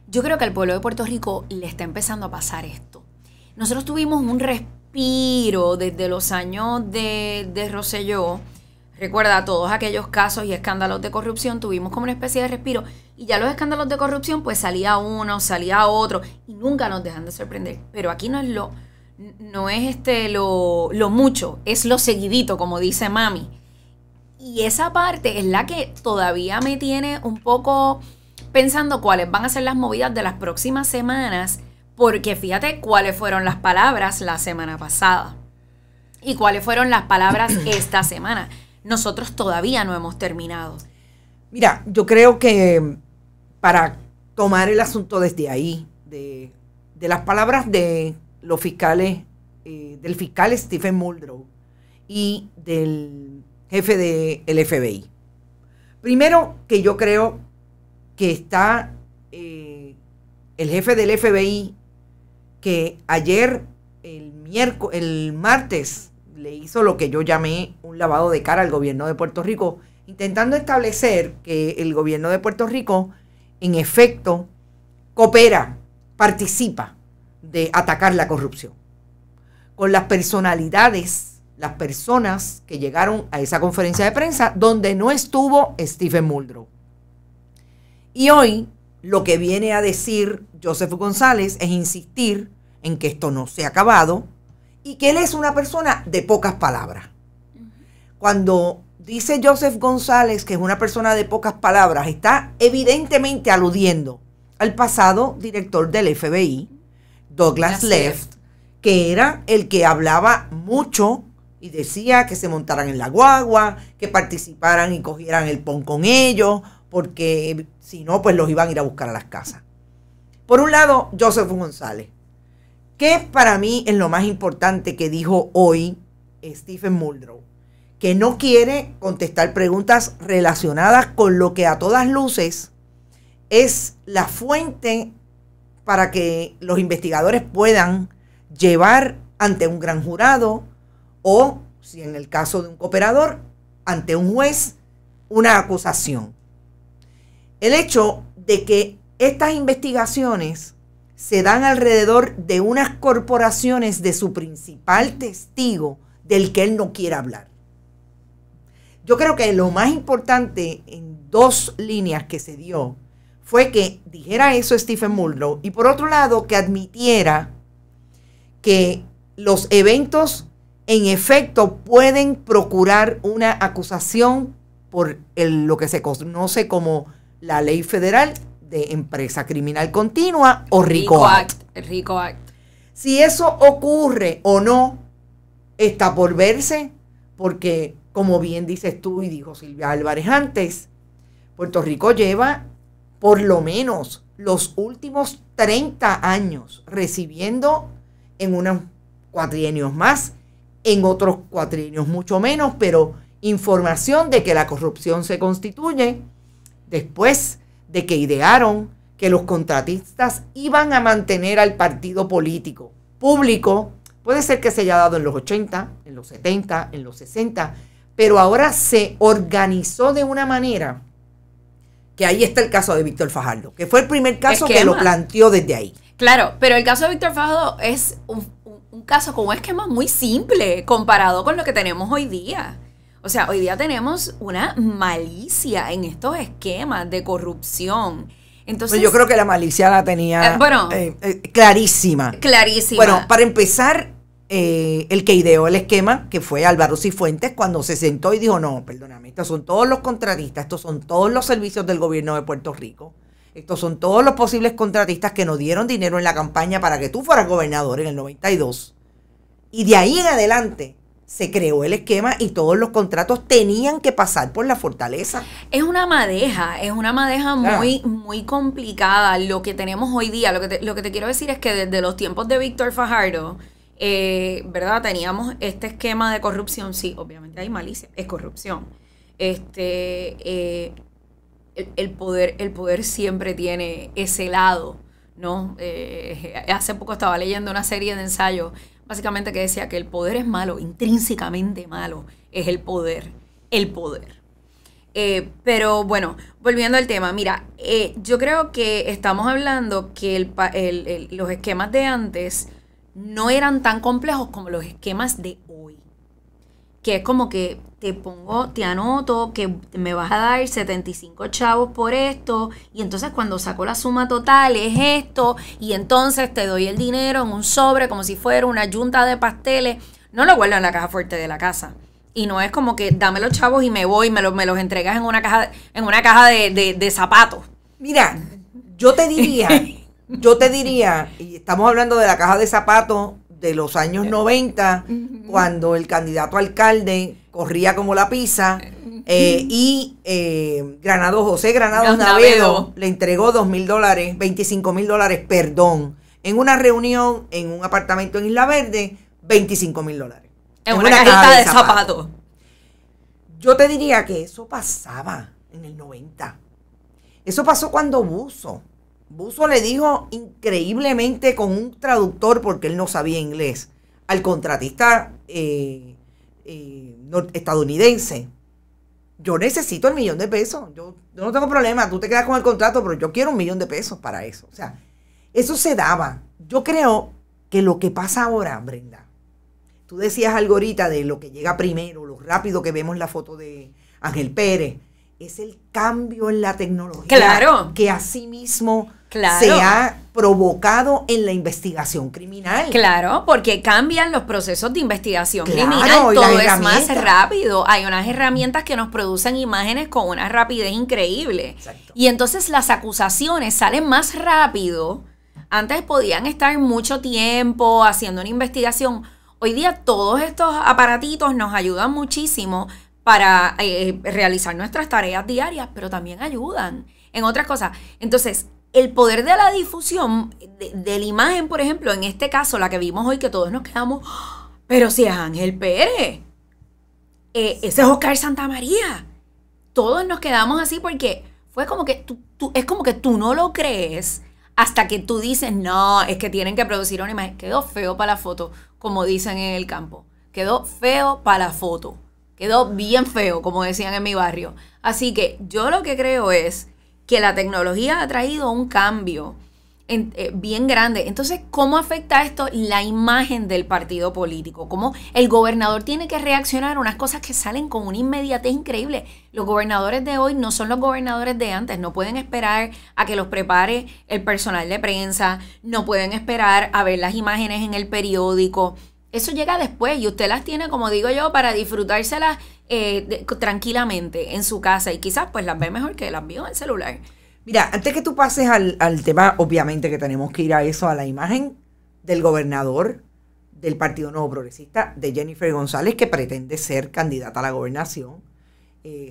Yo creo que al pueblo de Puerto Rico le está empezando a pasar esto. Nosotros tuvimos un respiro desde los años de Rosselló. Recuerda, todos aquellos casos y escándalos de corrupción, tuvimos como una especie de respiro. Y ya los escándalos de corrupción, pues salía uno, salía otro, y nunca nos dejan de sorprender. Pero aquí no es lo mucho, es lo seguidito, como dice mami. Y esa parte es la que todavía me tiene un poco pensando cuáles van a ser las movidas de las próximas semanas, porque fíjate cuáles fueron las palabras la semana pasada y cuáles fueron las palabras esta semana. Nosotros todavía no hemos terminado. Mira, yo creo que para tomar el asunto desde ahí, de las palabras de los fiscales, del fiscal Stephen Muldrow y del jefe del FBI. Primero, que yo creo que está el jefe del FBI que ayer, el martes, le hizo lo que yo llamé un lavado de cara al gobierno de Puerto Rico, intentando establecer que el gobierno de Puerto Rico, en efecto, coopera, participa de atacar la corrupción. Con las personalidades, las personas que llegaron a esa conferencia de prensa donde no estuvo Stephen Muldrow. Y hoy lo que viene a decir Joseph González es insistir en que esto no se ha acabado y que él es una persona de pocas palabras. Cuando dice Joseph González que es una persona de pocas palabras, está evidentemente aludiendo al pasado director del FBI, Douglas Leff, que era el que hablaba mucho y decía que se montaran en la guagua, que participaran y cogieran el pon con ellos, porque si no, pues los iban a ir a buscar a las casas. Por un lado, Joseph González, que para mí es lo más importante que dijo hoy Stephen Muldrow, que no quiere contestar preguntas relacionadas con lo que a todas luces es la fuente para que los investigadores puedan llevar ante un gran jurado o, si en el caso de un cooperador, ante un juez, una acusación. El hecho de que estas investigaciones se dan alrededor de unas corporaciones de su principal testigo del que él no quiere hablar. Yo creo que lo más importante en dos líneas que se dio fue que dijera eso Stephen Muldrow y por otro lado que admitiera que los eventos en efecto pueden procurar una acusación por lo que se conoce como la ley federal de empresa criminal continua o RICO Act. El RICO Act. Si eso ocurre o no, está por verse, porque como bien dices tú y dijo Silvia Álvarez antes, Puerto Rico lleva por lo menos los últimos 30 años recibiendo en unos cuatrienios más, en otros cuatrienios mucho menos, pero información de que la corrupción se constituye después de que idearon que los contratistas iban a mantener al partido político público. Puede ser que se haya dado en los 80, en los 70, en los 60, pero ahora se organizó de una manera que ahí está el caso de Víctor Fajardo, que fue el primer caso que lo planteó desde ahí. Claro, pero el caso de Víctor Fajardo es un caso con un esquema muy simple comparado con lo que tenemos hoy día. O sea, hoy día tenemos una malicia en estos esquemas de corrupción. Entonces, pues yo creo que la malicia la tenía clarísima. Clarísima. Bueno, para empezar, el que ideó el esquema, que fue Álvaro Cifuentes, cuando se sentó y dijo, no, perdóname, estos son todos los contratistas, estos son todos los servicios del gobierno de Puerto Rico, estos son todos los posibles contratistas que nos dieron dinero en la campaña para que tú fueras gobernador en el 92. Y de ahí en adelante se creó el esquema y todos los contratos tenían que pasar por la fortaleza. Es una madeja muy, muy complicada lo que tenemos hoy día. Lo que te quiero decir es que desde los tiempos de Víctor Fajardo, ¿verdad? Teníamos este esquema de corrupción. Sí, obviamente hay malicia, es corrupción. El poder siempre tiene ese lado, ¿no? Hace poco estaba leyendo una serie de ensayos básicamente que decía que el poder es malo, intrínsecamente malo es el poder. Pero bueno, volviendo al tema, mira, yo creo que estamos hablando que los esquemas de antes no eran tan complejos como los esquemas de hoy. Que es como que te anoto que me vas a dar 75 chavos por esto, y entonces cuando saco la suma total es esto, y entonces te doy el dinero en un sobre como si fuera una yunta de pasteles. No lo guardo en la caja fuerte de la casa. Y no es como que dame los chavos y me voy, me los entregas en una caja de zapatos. Mira, yo te diría, y estamos hablando de la caja de zapatos de los años 90, cuando el candidato a alcalde corría como la pizza, y José Granados Navedo le entregó $2,000, $25,000, perdón, en una reunión en un apartamento en Isla Verde, $25,000. En una cajita de zapatos. Yo te diría que eso pasaba en el 90. Eso pasó cuando Buzo Buzo le dijo increíblemente con un traductor, porque él no sabía inglés, al contratista estadounidense: yo necesito el $1,000,000. Yo no tengo problema, tú te quedas con el contrato, pero yo quiero $1,000,000 para eso. O sea, eso se daba. Yo creo que lo que pasa ahora, Brenda, tú decías algo ahorita de lo que llega primero, lo rápido que vemos la foto de Ángel Pérez, es el cambio en la tecnología. Claro. Que asimismo Claro. se ha provocado en la investigación criminal. Claro, porque cambian los procesos de investigación Claro, criminal, y todo las es más herramientas. rápido. Hay unas herramientas que nos producen imágenes con una rapidez increíble. Exacto. Y entonces las acusaciones salen más rápido. Antes podían estar mucho tiempo haciendo una investigación. Hoy día todos estos aparatitos nos ayudan muchísimo para realizar nuestras tareas diarias, pero también ayudan en otras cosas. Entonces, el poder de la difusión de la imagen, por ejemplo, en este caso, la que vimos hoy, que todos nos quedamos, ¡oh! Pero si es Ángel Pérez, ese es Oscar Santamaría. Todos nos quedamos así porque fue como que es como que tú no lo crees hasta que tú dices, no, es que tienen que producir una imagen. Quedó feo para la foto, como dicen en el campo. Quedó feo para la foto. Quedó bien feo, como decían en mi barrio. Así que yo lo que creo es que la tecnología ha traído un cambio bien grande. Entonces, ¿cómo afecta esto la imagen del partido político? ¿Cómo el gobernador tiene que reaccionar a unas cosas que salen con una inmediatez increíble? Los gobernadores de hoy no son los gobernadores de antes. No pueden esperar a que los prepare el personal de prensa. No pueden esperar a ver las imágenes en el periódico. Eso llega después y usted las tiene, como digo yo, para disfrutárselas tranquilamente en su casa y quizás pues las ve mejor que las vio en el celular. Mira, antes que tú pases al tema, obviamente que tenemos que ir a eso, a la imagen del gobernador del Partido Nuevo Progresista, de Jennifer González, que pretende ser candidata a la gobernación,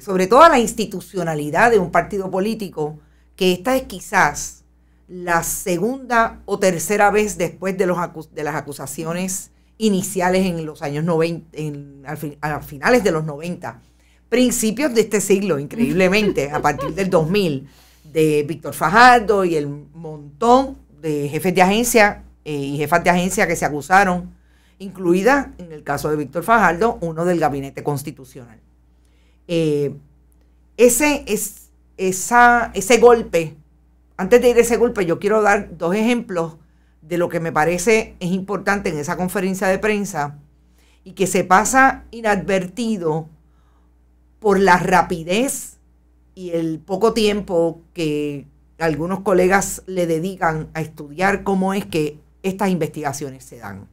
sobre todo a la institucionalidad de un partido político, que esta es quizás la segunda o tercera vez después de las acusaciones iniciales en los años 90, a finales de los 90, principios de este siglo, increíblemente, a partir del 2000, de Víctor Fajardo y el montón de jefes de agencia y jefas de agencia que se acusaron, incluida, en el caso de Víctor Fajardo, uno del Gabinete Constitucional. Ese golpe, antes de ir a ese golpe, yo quiero dar dos ejemplos de lo que me parece es importante en esa conferencia de prensa y que se pasa inadvertido por la rapidez y el poco tiempo que algunos colegas le dedican a estudiar cómo es que estas investigaciones se dan.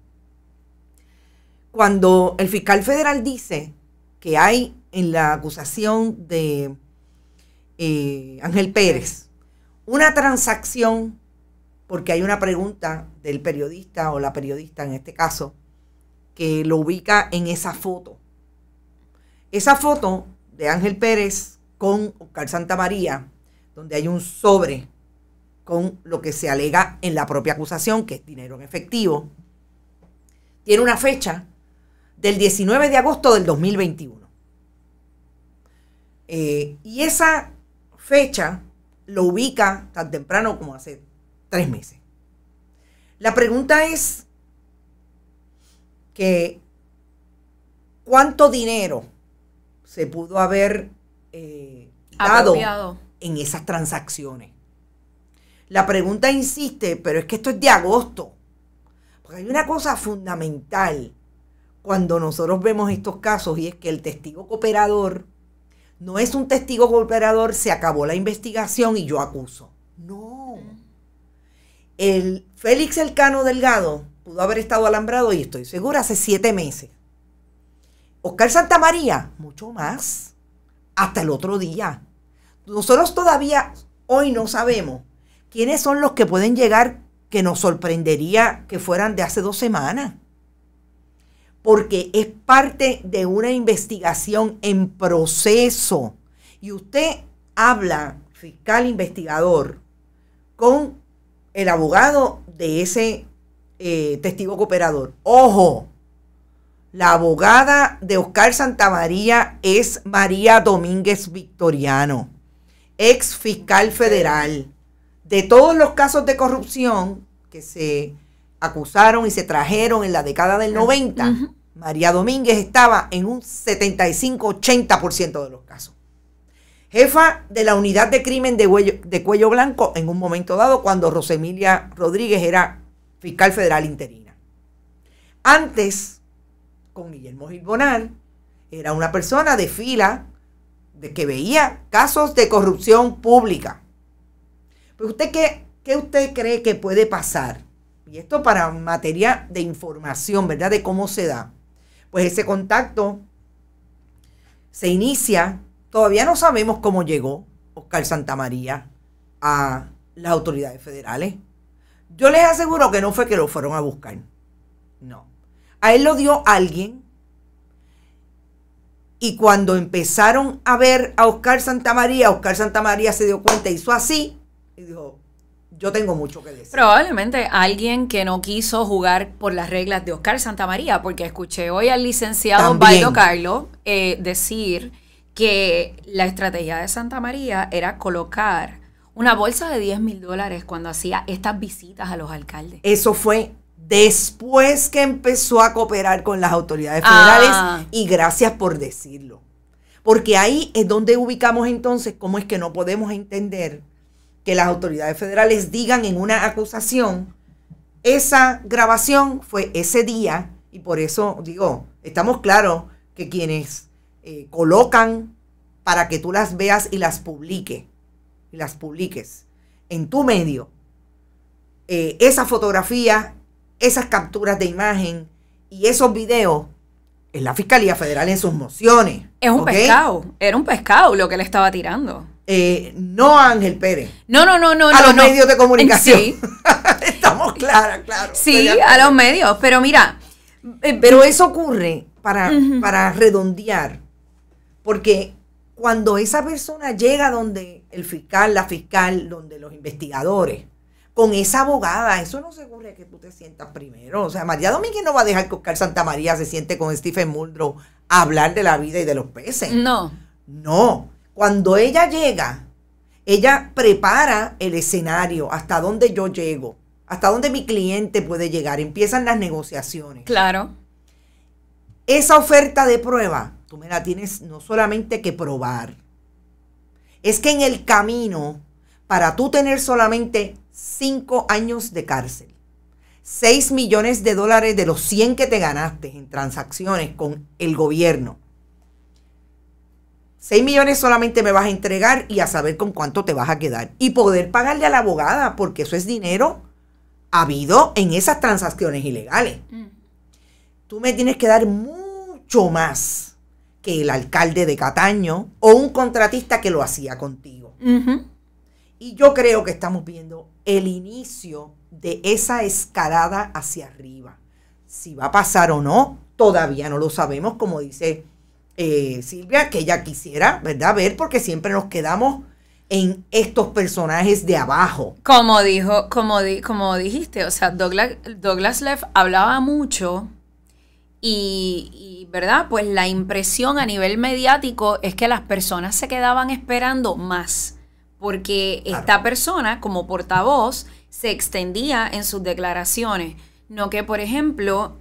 Cuando el fiscal federal dice que hay en la acusación de Ángel Pérez una transacción, porque hay una pregunta del periodista o la periodista en este caso que lo ubica en esa foto. Esa foto de Ángel Pérez con Oscar Santamaría, donde hay un sobre con lo que se alega en la propia acusación, que es dinero en efectivo, tiene una fecha del 19 de agosto del 2021. Y esa fecha lo ubica tan temprano como hace 3 meses. La pregunta es que ¿cuánto dinero se pudo haber dado apropiado en esas transacciones? La pregunta insiste, pero es que esto es de agosto. Porque hay una cosa fundamental cuando nosotros vemos estos casos y es que el testigo cooperador no es un testigo cooperador, se acabó la investigación y yo acuso. No. El Félix Elcano Delgado pudo haber estado alambrado, y estoy segura, hace 7 meses. Oscar Santamaría, mucho más, hasta el otro día. Nosotros todavía hoy no sabemos quiénes son los que pueden llegar, que nos sorprendería que fueran de hace 2 semanas. Porque es parte de una investigación en proceso. Y usted habla, fiscal investigador, con el abogado de ese testigo cooperador. ¡Ojo! La abogada de Oscar Santamaría es María Domínguez Victoriano, ex fiscal federal de todos los casos de corrupción que se acusaron y se trajeron en la década del 90, María Domínguez estaba en un 75-80% de los casos. Jefa de la unidad de crimen de Cuello Blanco en un momento dado cuando Rosemilia Rodríguez era fiscal federal interina. Antes, con Guillermo Gil Bonal, era una persona de fila de que veía casos de corrupción pública. Pues usted, ¿qué usted cree que puede pasar? Y esto para materia de información, ¿verdad? De cómo se da. Pues ese contacto se inicia, todavía no sabemos cómo llegó Oscar Santamaría a las autoridades federales. Yo les aseguro que no fue que lo fueron a buscar. No. A él lo dio alguien. Y cuando empezaron a ver a Oscar Santamaría se dio cuenta, hizo así y dijo, yo tengo mucho que decir. Probablemente alguien que no quiso jugar por las reglas de Oscar Santamaría, porque escuché hoy al licenciado Baldo Carlos decir que la estrategia de Santamaría era colocar una bolsa de $10,000 cuando hacía estas visitas a los alcaldes. Eso fue después que empezó a cooperar con las autoridades federales y gracias por decirlo. Porque ahí es donde ubicamos entonces cómo es que no podemos entender que las autoridades federales digan en una acusación, esa grabación fue ese día, y por eso digo, estamos claros que quienes colocan para que tú las veas y las publiques en tu medio, esa fotografía, esas capturas de imagen y esos videos, es la Fiscalía Federal en sus mociones. Es un pescado, era un pescado lo que le estaba tirando. No a Ángel Pérez. No. A los medios de comunicación. Sí. Estamos claro. Sí, a los medios, pero mira. Pero eso ocurre para redondear, porque cuando esa persona llega donde el fiscal, la fiscal, donde los investigadores, con esa abogada, eso no se ocurre que tú te sientas primero. O sea, María Domínguez no va a dejar que Oscar Santamaría se siente con Stephen Muldrow a hablar de la vida y de los peces. No. Cuando ella llega, ella prepara el escenario, hasta dónde yo llego, hasta dónde mi cliente puede llegar. Empiezan las negociaciones. Claro. Esa oferta de prueba, tú me la tienes no solamente que probar, es que en el camino, para tú tener solamente 5 años de cárcel, $6 millones de los 100 que te ganaste en transacciones con el gobierno, 6 millones solamente me vas a entregar y a saber con cuánto te vas a quedar. Y poder pagarle a la abogada, porque eso es dinero habido en esas transacciones ilegales. Tú me tienes que dar mucho más que el alcalde de Cataño o un contratista que lo hacía contigo. Y yo creo que estamos viendo el inicio de esa escalada hacia arriba. Si va a pasar o no, todavía no lo sabemos, como dice Silvia, que ella quisiera, ¿verdad?, ver, porque siempre nos quedamos en estos personajes de abajo. Como dijiste, o sea, Douglas Leff hablaba mucho y ¿verdad? Pues la impresión a nivel mediático es que las personas se quedaban esperando más, porque esta persona como portavoz se extendía en sus declaraciones. No que, por ejemplo,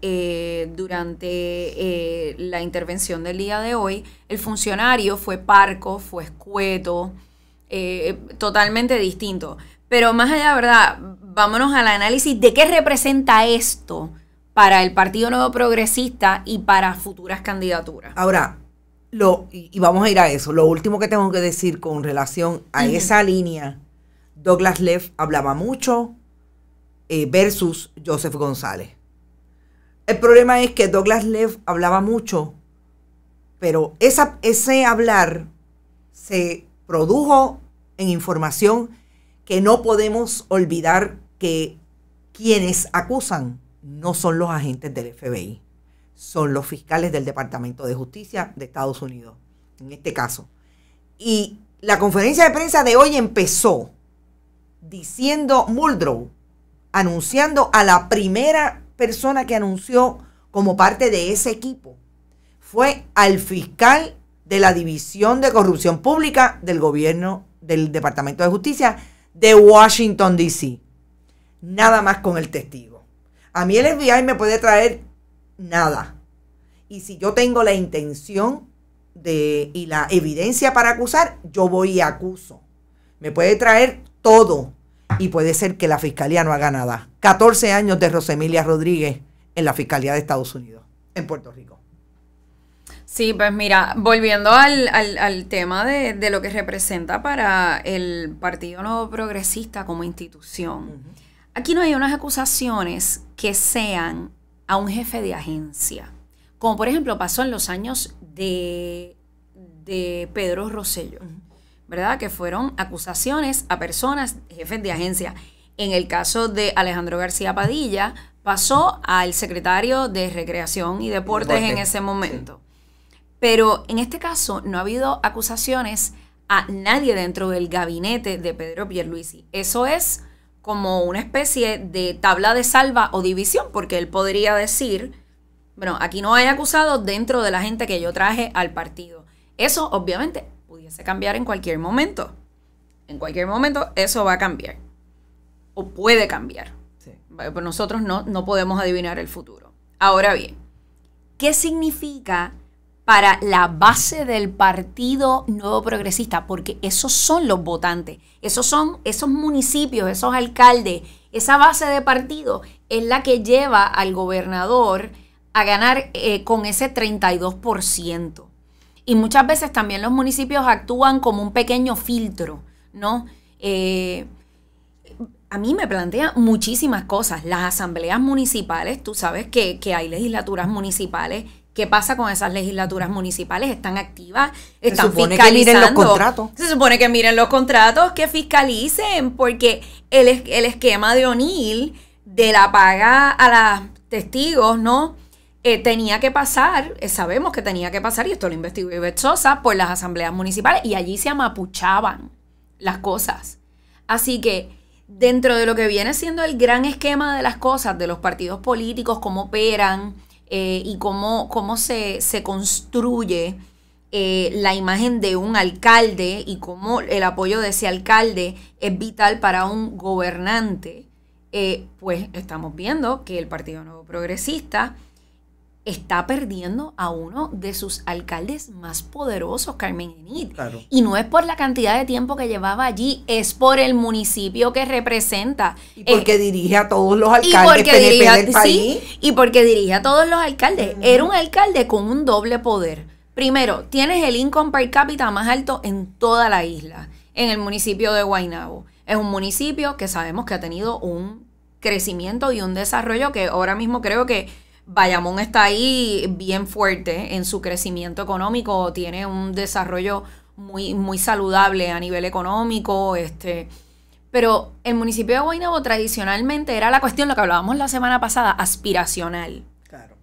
durante la intervención del día de hoy, el funcionario fue parco, fue escueto, totalmente distinto. Pero más allá, ¿verdad? Vámonos al análisis de qué representa esto para el Partido Nuevo Progresista y para futuras candidaturas. Ahora, y vamos a ir a eso. Lo último que tengo que decir con relación a esa línea, Douglas Leff hablaba mucho versus Joseph González. El problema es que Douglas Leff hablaba mucho, pero ese hablar se produjo en información que no podemos olvidar que quienes acusan no son los agentes del FBI, son los fiscales del Departamento de Justicia de Estados Unidos, en este caso. Y la conferencia de prensa de hoy empezó diciendo Muldrow, anunciando a la primera persona que anunció como parte de ese equipo, fue al fiscal de la División de Corrupción Pública del gobierno del Departamento de Justicia de Washington, D.C. Nada más con el testigo. A mí el FBI me puede traer nada. Y si yo tengo la intención y la evidencia para acusar, yo voy y acuso. Me puede traer todo. Y puede ser que la fiscalía no haga nada. 14 años de Rosemilia Rodríguez en la Fiscalía de Estados Unidos, en Puerto Rico. Sí, pues mira, volviendo al tema de lo que representa para el Partido Nuevo Progresista como institución. Aquí no hay unas acusaciones que sean a un jefe de agencia, como por ejemplo pasó en los años de Pedro Rosselló, ¿verdad? Que fueron acusaciones a personas, jefes de agencia. En el caso de Alejandro García Padilla, pasó al secretario de Recreación y Deportes en ese momento. Pero en este caso no ha habido acusaciones a nadie dentro del gabinete de Pedro Pierluisi. Eso es como una especie de tabla de salva o división, porque él podría decir, bueno, aquí no hay acusados dentro de la gente que yo traje al partido. Eso obviamente pudiese cambiar en cualquier momento. En cualquier momento eso va a cambiar. O puede cambiar. Sí. Pero nosotros no podemos adivinar el futuro. Ahora bien, ¿qué significa para la base del Partido Nuevo Progresista? Porque esos son los votantes, esos son esos municipios, esos alcaldes, esa base de partido es la que lleva al gobernador a ganar con ese 32%. Y muchas veces también los municipios actúan como un pequeño filtro, ¿no? A mí me plantean muchísimas cosas. Las asambleas municipales, tú sabes que hay legislaturas municipales. ¿Qué pasa con esas legislaturas municipales? ¿Están activas? ¿Están fiscalizando? Que miren los contratos. Se supone que miren los contratos, que fiscalicen, porque el esquema de O'Neill de la paga a los testigos, ¿no? Tenía que pasar, sabemos que tenía que pasar, y esto lo investigó Ivette Sosa, por las asambleas municipales, y allí se amapuchaban las cosas. Así que dentro de lo que viene siendo el gran esquema de las cosas, de los partidos políticos, cómo operan, y cómo se construye la imagen de un alcalde y cómo el apoyo de ese alcalde es vital para un gobernante, pues estamos viendo que el Partido Nuevo Progresista está perdiendo a uno de sus alcaldes más poderosos, Carmen Enid. Claro. Y no es por la cantidad de tiempo que llevaba allí, es por el municipio que representa. Y porque dirige a todos los alcaldes PNP del país. Sí, y porque dirige a todos los alcaldes. Era un alcalde con un doble poder. Primero, tienes el income per cápita más alto en toda la isla, en el municipio de Guaynabo. Es un municipio que sabemos que ha tenido un crecimiento y un desarrollo que ahora mismo creo que Bayamón está ahí bien fuerte en su crecimiento económico, tiene un desarrollo muy, muy saludable a nivel económico, pero el municipio de Guaynabo tradicionalmente era la cuestión, lo que hablábamos la semana pasada, aspiracional. Claro.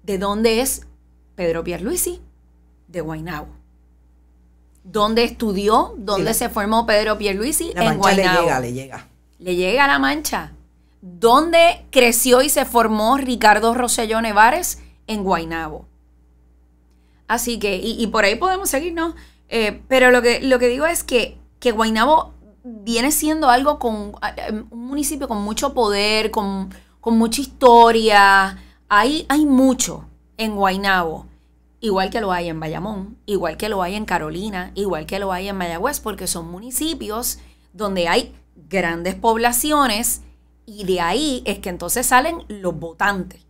¿De dónde es Pedro Pierluisi? De Guaynabo. ¿Dónde estudió? ¿Dónde se formó Pedro Pierluisi? En Guaynabo. Le llega. Le llega a La Mancha. ¿Dónde creció y se formó Ricardo Rosselló Nevares? En Guaynabo. Así que, y por ahí podemos seguir, ¿no? Pero lo que digo es que Guaynabo viene siendo algo con un municipio con mucho poder, con mucha historia. Hay mucho en Guaynabo. Igual que lo hay en Bayamón, igual que lo hay en Carolina, igual que lo hay en Mayagüez, porque son municipios donde hay grandes poblaciones. Y de ahí es que entonces salen los votantes.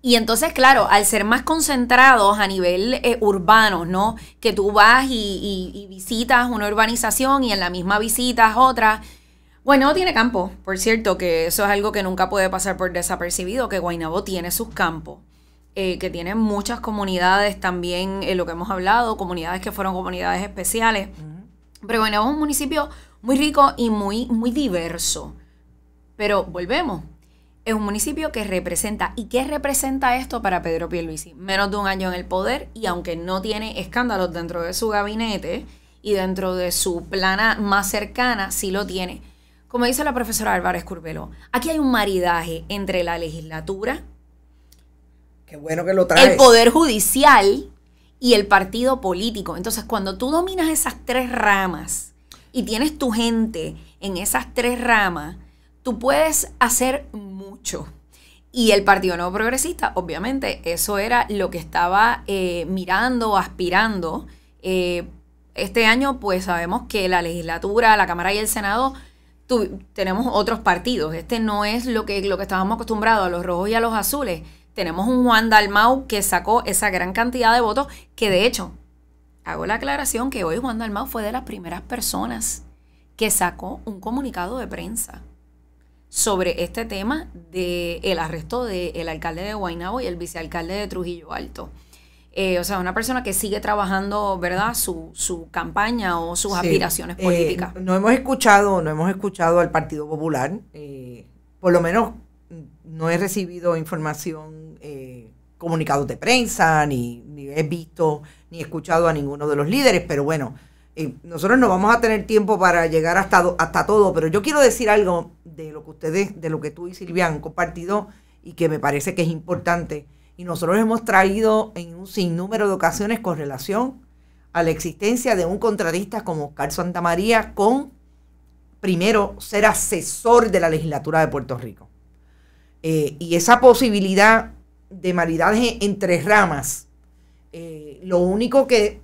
Y entonces, claro, al ser más concentrados a nivel urbano, ¿no? Que tú vas y visitas una urbanización y en la misma visitas otra. Guaynabo tiene campo, por cierto, que eso es algo que nunca puede pasar por desapercibido, que Guaynabo tiene sus campos, que tiene muchas comunidades también, lo que hemos hablado, comunidades que fueron comunidades especiales. Pero Guaynabo es un municipio muy rico y muy, muy diverso. Pero volvemos. Es un municipio que representa. ¿Y qué representa esto para Pedro Pierluisi? Menos de un año en el poder, y aunque no tiene escándalos dentro de su gabinete y dentro de su plana más cercana, sí lo tiene. Como dice la profesora Álvarez Curbelo, aquí hay un maridaje entre la legislatura, qué bueno que lo traes, el poder judicial y el partido político. Entonces, cuando tú dominas esas tres ramas, y tienes tu gente en esas 3 ramas, tú puedes hacer mucho. Y el Partido Nuevo Progresista, obviamente, eso era lo que estaba mirando, aspirando. Este año, pues sabemos que la legislatura, la Cámara y el Senado, tenemos otros partidos. Este no es lo que estábamos acostumbrados, a los rojos y a los azules. Tenemos un Juan Dalmau que sacó esa gran cantidad de votos, que de hecho, hago la aclaración que hoy Juan Dalmau fue de las primeras personas que sacó un comunicado de prensa sobre este tema del arresto del alcalde de Guaynabo y el vicealcalde de Trujillo Alto. O sea, una persona que sigue trabajando, ¿verdad?, su campaña o sus aspiraciones políticas. No hemos escuchado al Partido Popular, por lo menos no he recibido información, comunicados de prensa, ni he visto, ni he escuchado a ninguno de los líderes, pero bueno, nosotros no vamos a tener tiempo para llegar hasta todo, pero yo quiero decir algo de lo que tú y Silvia han compartido y que me parece que es importante. Y nosotros hemos traído en un sinnúmero de ocasiones con relación a la existencia de un contratista como Oscar Santamaría con, primero, ser asesor de la legislatura de Puerto Rico. Y esa posibilidad de maridaje entre ramas, lo único que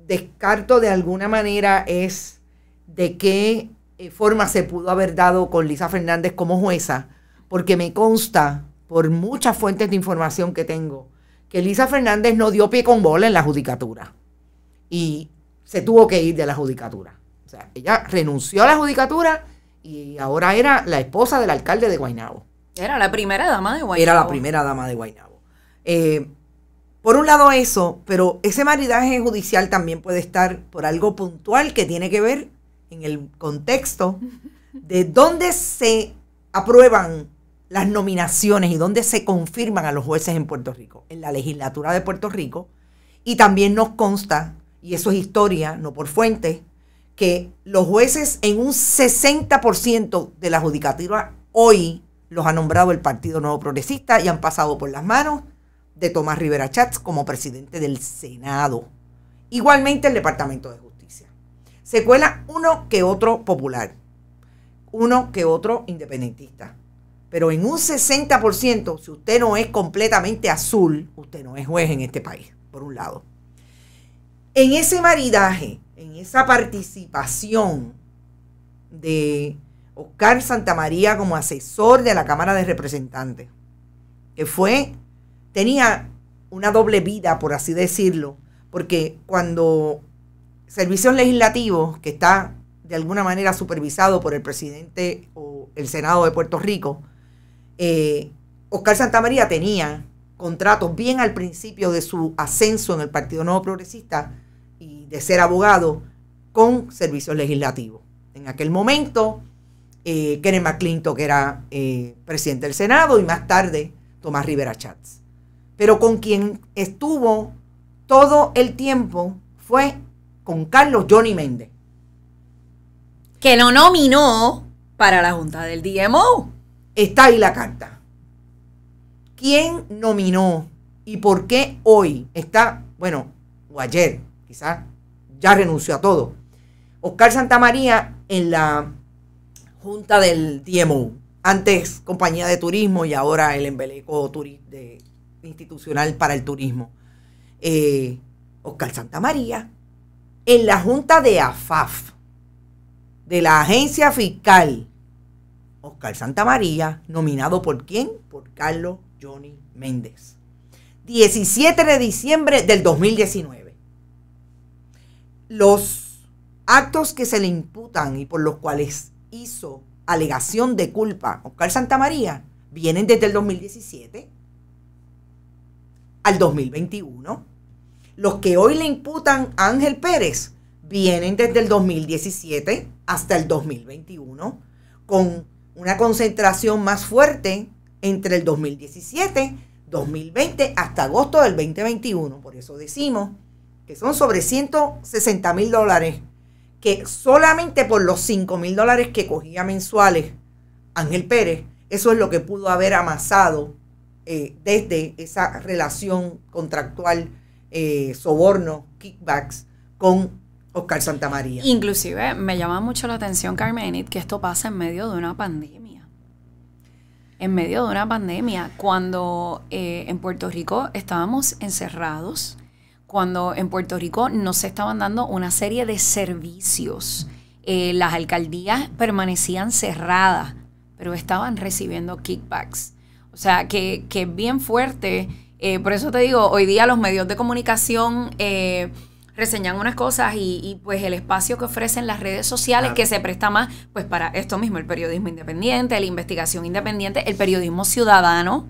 descarto de alguna manera es de qué forma se pudo haber dado con Lisa Fernández como jueza, porque me consta, por muchas fuentes de información que tengo, que Lisa Fernández no dio pie con bola en la judicatura y se tuvo que ir de la judicatura. O sea, ella renunció a la judicatura y ahora era la esposa del alcalde de Guaynabo. Era la primera dama de Guaynabo. Era la primera dama de Guaynabo. Por un lado eso, pero ese maridaje judicial también puede estar por algo puntual que tiene que ver en el contexto de dónde se aprueban las nominaciones y dónde se confirman a los jueces en Puerto Rico, en la legislatura de Puerto Rico. Y también nos consta, y eso es historia, no por fuente, que los jueces en un 60% de la judicatura hoy los ha nombrado el Partido Nuevo Progresista y han pasado por las manos de Tomás Rivera Chats como presidente del Senado. Igualmente el Departamento de Justicia. Se cuela uno que otro popular, uno que otro independentista. Pero en un 60%, si usted no es completamente azul, usted no es juez en este país, por un lado. En ese maridaje, en esa participación de Oscar Santamaría como asesor de la Cámara de Representantes, que tenía una doble vida, por así decirlo, porque cuando Servicios Legislativos, que está de alguna manera supervisado por el presidente o el Senado de Puerto Rico, Oscar Santamaría tenía contratos bien al principio de su ascenso en el Partido Nuevo Progresista y de ser abogado con Servicios Legislativos. En aquel momento, Kenneth McClintock, que era presidente del Senado, y más tarde Tomás Rivera Chats. Pero con quien estuvo todo el tiempo fue con Carlos Johnny Méndez, que lo nominó para la Junta del DMO. Está ahí la carta. ¿Quién nominó y por qué hoy está, bueno, o ayer, quizás ya renunció a todo, Oscar Santamaría en la Junta del DMO? Antes Compañía de Turismo y ahora el embeleco institucional para el turismo. Oscar Santamaría en la Junta de AFAF, de la Agencia Fiscal. Oscar Santamaría, nominado ¿por quién? Por Carlos Johnny Méndez. 17 de diciembre del 2019. Los actos que se le imputan y por los cuales hizo alegación de culpa Oscar Santamaría vienen desde el 2017 al 2021. Los que hoy le imputan a Ángel Pérez vienen desde el 2017 hasta el 2021, con una concentración más fuerte entre el 2017, 2020 hasta agosto del 2021. Por eso decimos que son sobre $160,000 que solamente por los $5,000 que cogía mensuales Ángel Pérez, eso es lo que pudo haber amasado desde esa relación contractual, soborno, kickbacks con Oscar Santamaría. Inclusive me llama mucho la atención, Carmenit, que esto pasa en medio de una pandemia. En medio de una pandemia, cuando en Puerto Rico estábamos encerrados, cuando en Puerto Rico no se estaban dando una serie de servicios, las alcaldías permanecían cerradas, pero estaban recibiendo kickbacks. O sea, que es bien fuerte. Por eso te digo, hoy día los medios de comunicación reseñan unas cosas y pues el espacio que ofrecen las redes sociales, claro, que se presta más pues para esto mismo, el periodismo independiente, la investigación independiente, el periodismo ciudadano,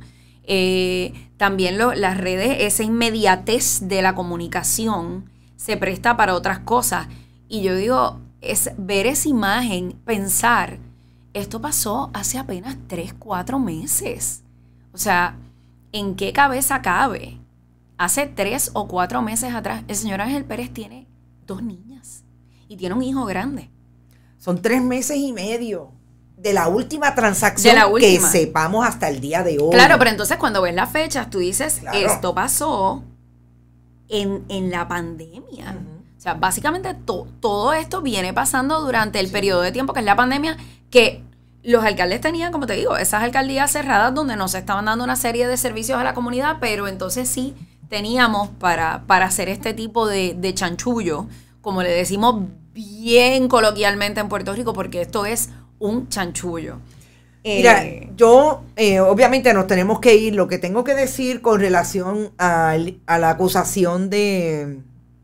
también las redes, esa inmediatez de la comunicación se presta para otras cosas. Y yo digo, es ver esa imagen, pensar, esto pasó hace apenas 3, 4 meses. O sea, ¿en qué cabeza cabe? Hace 3 o 4 meses atrás, el señor Ángel Pérez tiene 2 niñas y tiene un hijo grande. Son 3 meses y medio de la última transacción que sepamos hasta el día de hoy. Claro, pero entonces cuando ves las fechas, tú dices, claro, esto pasó en la pandemia. O sea, básicamente todo esto viene pasando durante el periodo de tiempo que es la pandemia, que los alcaldes tenían, como te digo, esas alcaldías cerradas donde no se estaban dando una serie de servicios a la comunidad, pero entonces sí teníamos para hacer este tipo de chanchullo, como le decimos bien coloquialmente en Puerto Rico, porque esto es un chanchullo. Mira, yo obviamente nos tenemos que ir. Lo que tengo que decir con relación a la acusación de...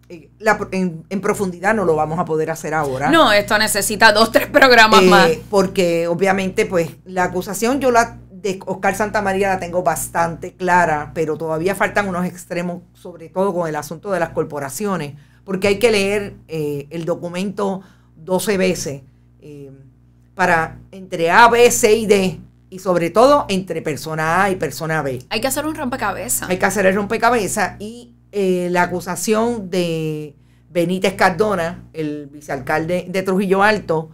en profundidad no lo vamos a poder hacer ahora. No, esto necesita 2, 3 programas más. Porque obviamente pues la acusación de Oscar Santamaría la tengo bastante clara, pero todavía faltan unos extremos, sobre todo con el asunto de las corporaciones, porque hay que leer el documento 12 veces para entre A, B, C y D, y sobre todo entre persona A y persona B. Hay que hacer un rompecabezas. Hay que hacer el rompecabezas y la acusación de Benítez Cardona, el vicealcalde de Trujillo Alto,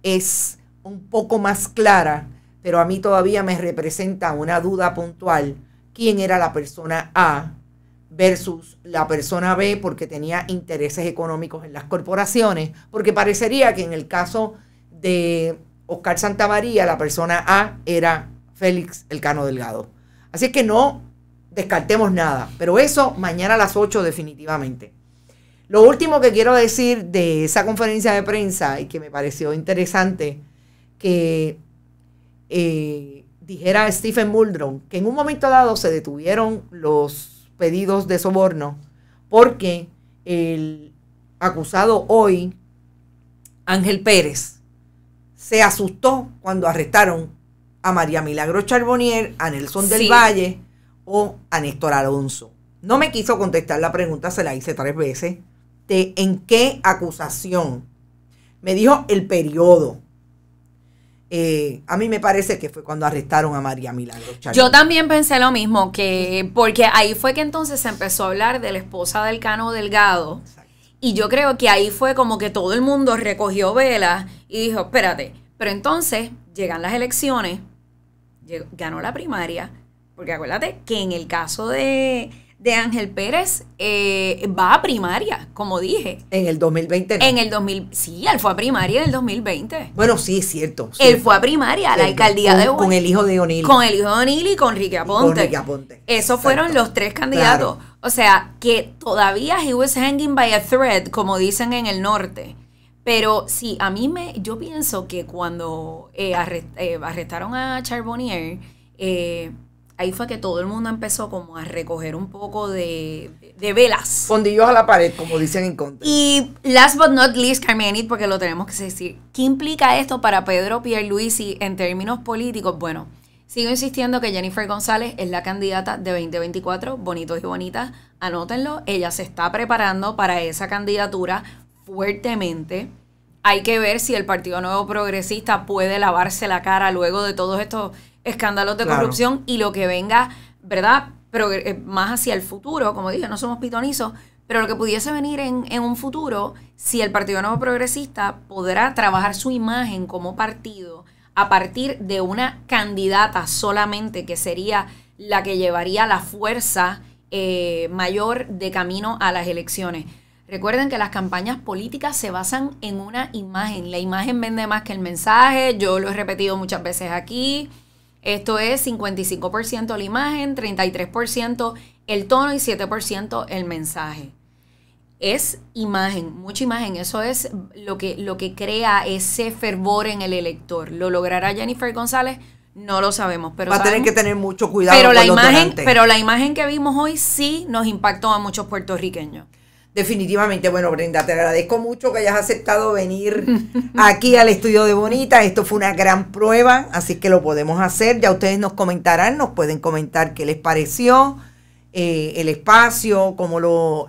es un poco más clara, pero a mí todavía me representa una duda puntual quién era la persona A versus la persona B, porque tenía intereses económicos en las corporaciones, porque parecería que en el caso de Oscar Santamaría la persona A era Félix Elcano Delgado. Así es que no descartemos nada, pero eso mañana a las 8 definitivamente. Lo último que quiero decir de esa conferencia de prensa, y que me pareció interesante que dijera Stephen Muldrow, que en un momento dado se detuvieron los pedidos de soborno porque el acusado hoy, Ángel Pérez, se asustó cuando arrestaron a María Milagros Charbonnier, a Nelson del Valle o a Néstor Alonso. No me quiso contestar la pregunta, se la hice 3 veces, de en qué acusación. Me dijo el periodo. A mí me parece que fue cuando arrestaron a María Milagros Charbonnier. Yo también pensé lo mismo, porque ahí fue que entonces se empezó a hablar de la esposa del Cano Delgado. Exacto. Y yo creo que ahí fue como que todo el mundo recogió velas y dijo, espérate, pero entonces llegan las elecciones, ganó la primaria, porque acuérdate que en el caso de Ángel Pérez va a primaria, como dije. En el 2020 no. En el 2000, sí, él fue a primaria en el 2020. Bueno, sí, es cierto. Él fue a primaria a la alcaldía de con el hijo de O'Neill. Con el hijo de O'Neill y con Ricky Aponte. Esos fueron los 3 candidatos. Claro. O sea, que todavía he was hanging by a thread, como dicen en el norte. Pero sí, yo pienso que cuando arrestaron a Charbonnier, ahí fue que todo el mundo empezó como a recoger un poco de velas. Fondillos a la pared, como dicen en contra. Y last but not least, Carmenit, porque lo tenemos que decir, ¿qué implica esto para Pedro Pierluisi en términos políticos? Bueno, sigo insistiendo que Jennifer González es la candidata de 2024, bonitos y bonitas, anótenlo, ella se está preparando para esa candidatura fuertemente. Hay que ver si el Partido Nuevo Progresista puede lavarse la cara luego de todos estos escándalos de corrupción y lo que venga, ¿verdad? Pero más hacia el futuro, como dije, no somos pitonizos, pero lo que pudiese venir en un futuro, si el Partido Nuevo Progresista podrá trabajar su imagen como partido a partir de una candidata solamente, que sería la que llevaría la fuerza mayor de camino a las elecciones. Recuerden que las campañas políticas se basan en una imagen. La imagen vende más que el mensaje. Yo lo he repetido muchas veces aquí. Esto es 55% la imagen, 33% el tono y 7% el mensaje. Es imagen, mucha imagen. Eso es lo que crea ese fervor en el elector. ¿Lo logrará Jennifer González? No lo sabemos. Pero va a tener que tener mucho cuidado pero con la los imagen, donantes. pero la imagen que vimos hoy sí nos impactó a muchos puertorriqueños. Definitivamente. Bueno, Brenda, te agradezco mucho que hayas aceptado venir aquí al estudio de Bonita. Esto fue una gran prueba, así que lo podemos hacer. Ya ustedes nos comentarán, nos pueden comentar qué les pareció el espacio, cómo lo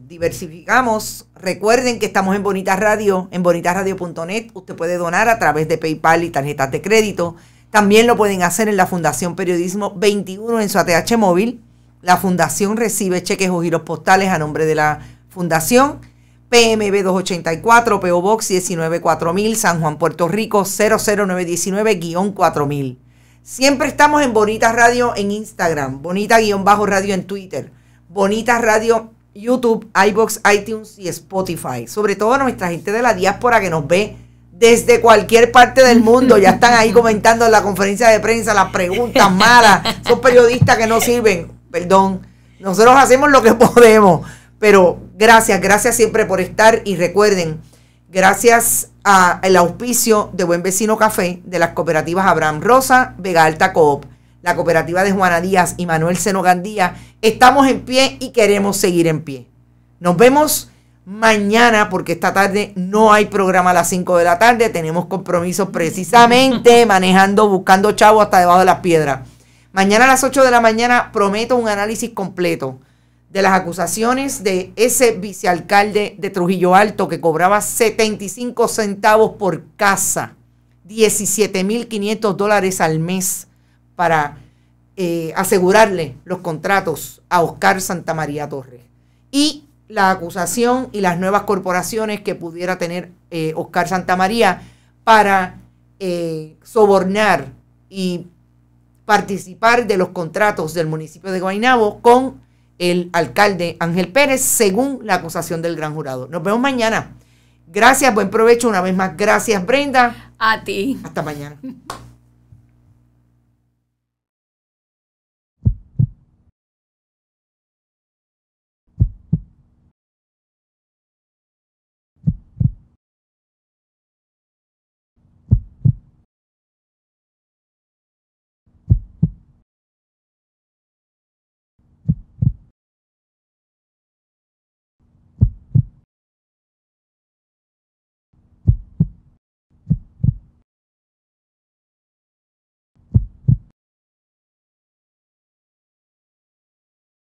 diversificamos. Recuerden que estamos en Bonita Radio, en bonitasradio.net. Usted puede donar a través de PayPal y tarjetas de crédito. También lo pueden hacer en la Fundación Periodismo 21 en su ATH móvil. La Fundación recibe cheques o giros postales a nombre de la Fundación, PMB 284, PO Box 194000, San Juan, Puerto Rico 00919-4000. Siempre estamos en Bonita Radio en Instagram, Bonita-Radio en Twitter, Bonita Radio YouTube, iVoox, iTunes y Spotify. Sobre todo nuestra gente de la diáspora que nos ve desde cualquier parte del mundo. Ya están ahí comentando en la conferencia de prensa las preguntas malas. Son periodistas que no sirven. Perdón, nosotros hacemos lo que podemos. Pero gracias siempre por estar. Y recuerden, gracias al auspicio de Buen Vecino Café, de las cooperativas Abraham Rosa, Vega Alta Coop, la cooperativa de Juana Díaz y Manuel Seno Gandía, estamos en pie y queremos seguir en pie. Nos vemos mañana, porque esta tarde no hay programa a las 5 de la tarde. Tenemos compromisos precisamente manejando, buscando chavos hasta debajo de las piedras. Mañana a las 8 de la mañana prometo un análisis completo de las acusaciones de ese vicealcalde de Trujillo Alto que cobraba 75 centavos por casa, $17,500 al mes para asegurarle los contratos a Oscar Santamaría Torres. Y la acusación y las nuevas corporaciones que pudiera tener Oscar Santamaría para sobornar y participar de los contratos del municipio de Guaynabo con el alcalde Ángel Pérez, según la acusación del gran jurado. Nos vemos mañana. Gracias, buen provecho una vez más. Gracias, Brenda. A ti. Hasta mañana.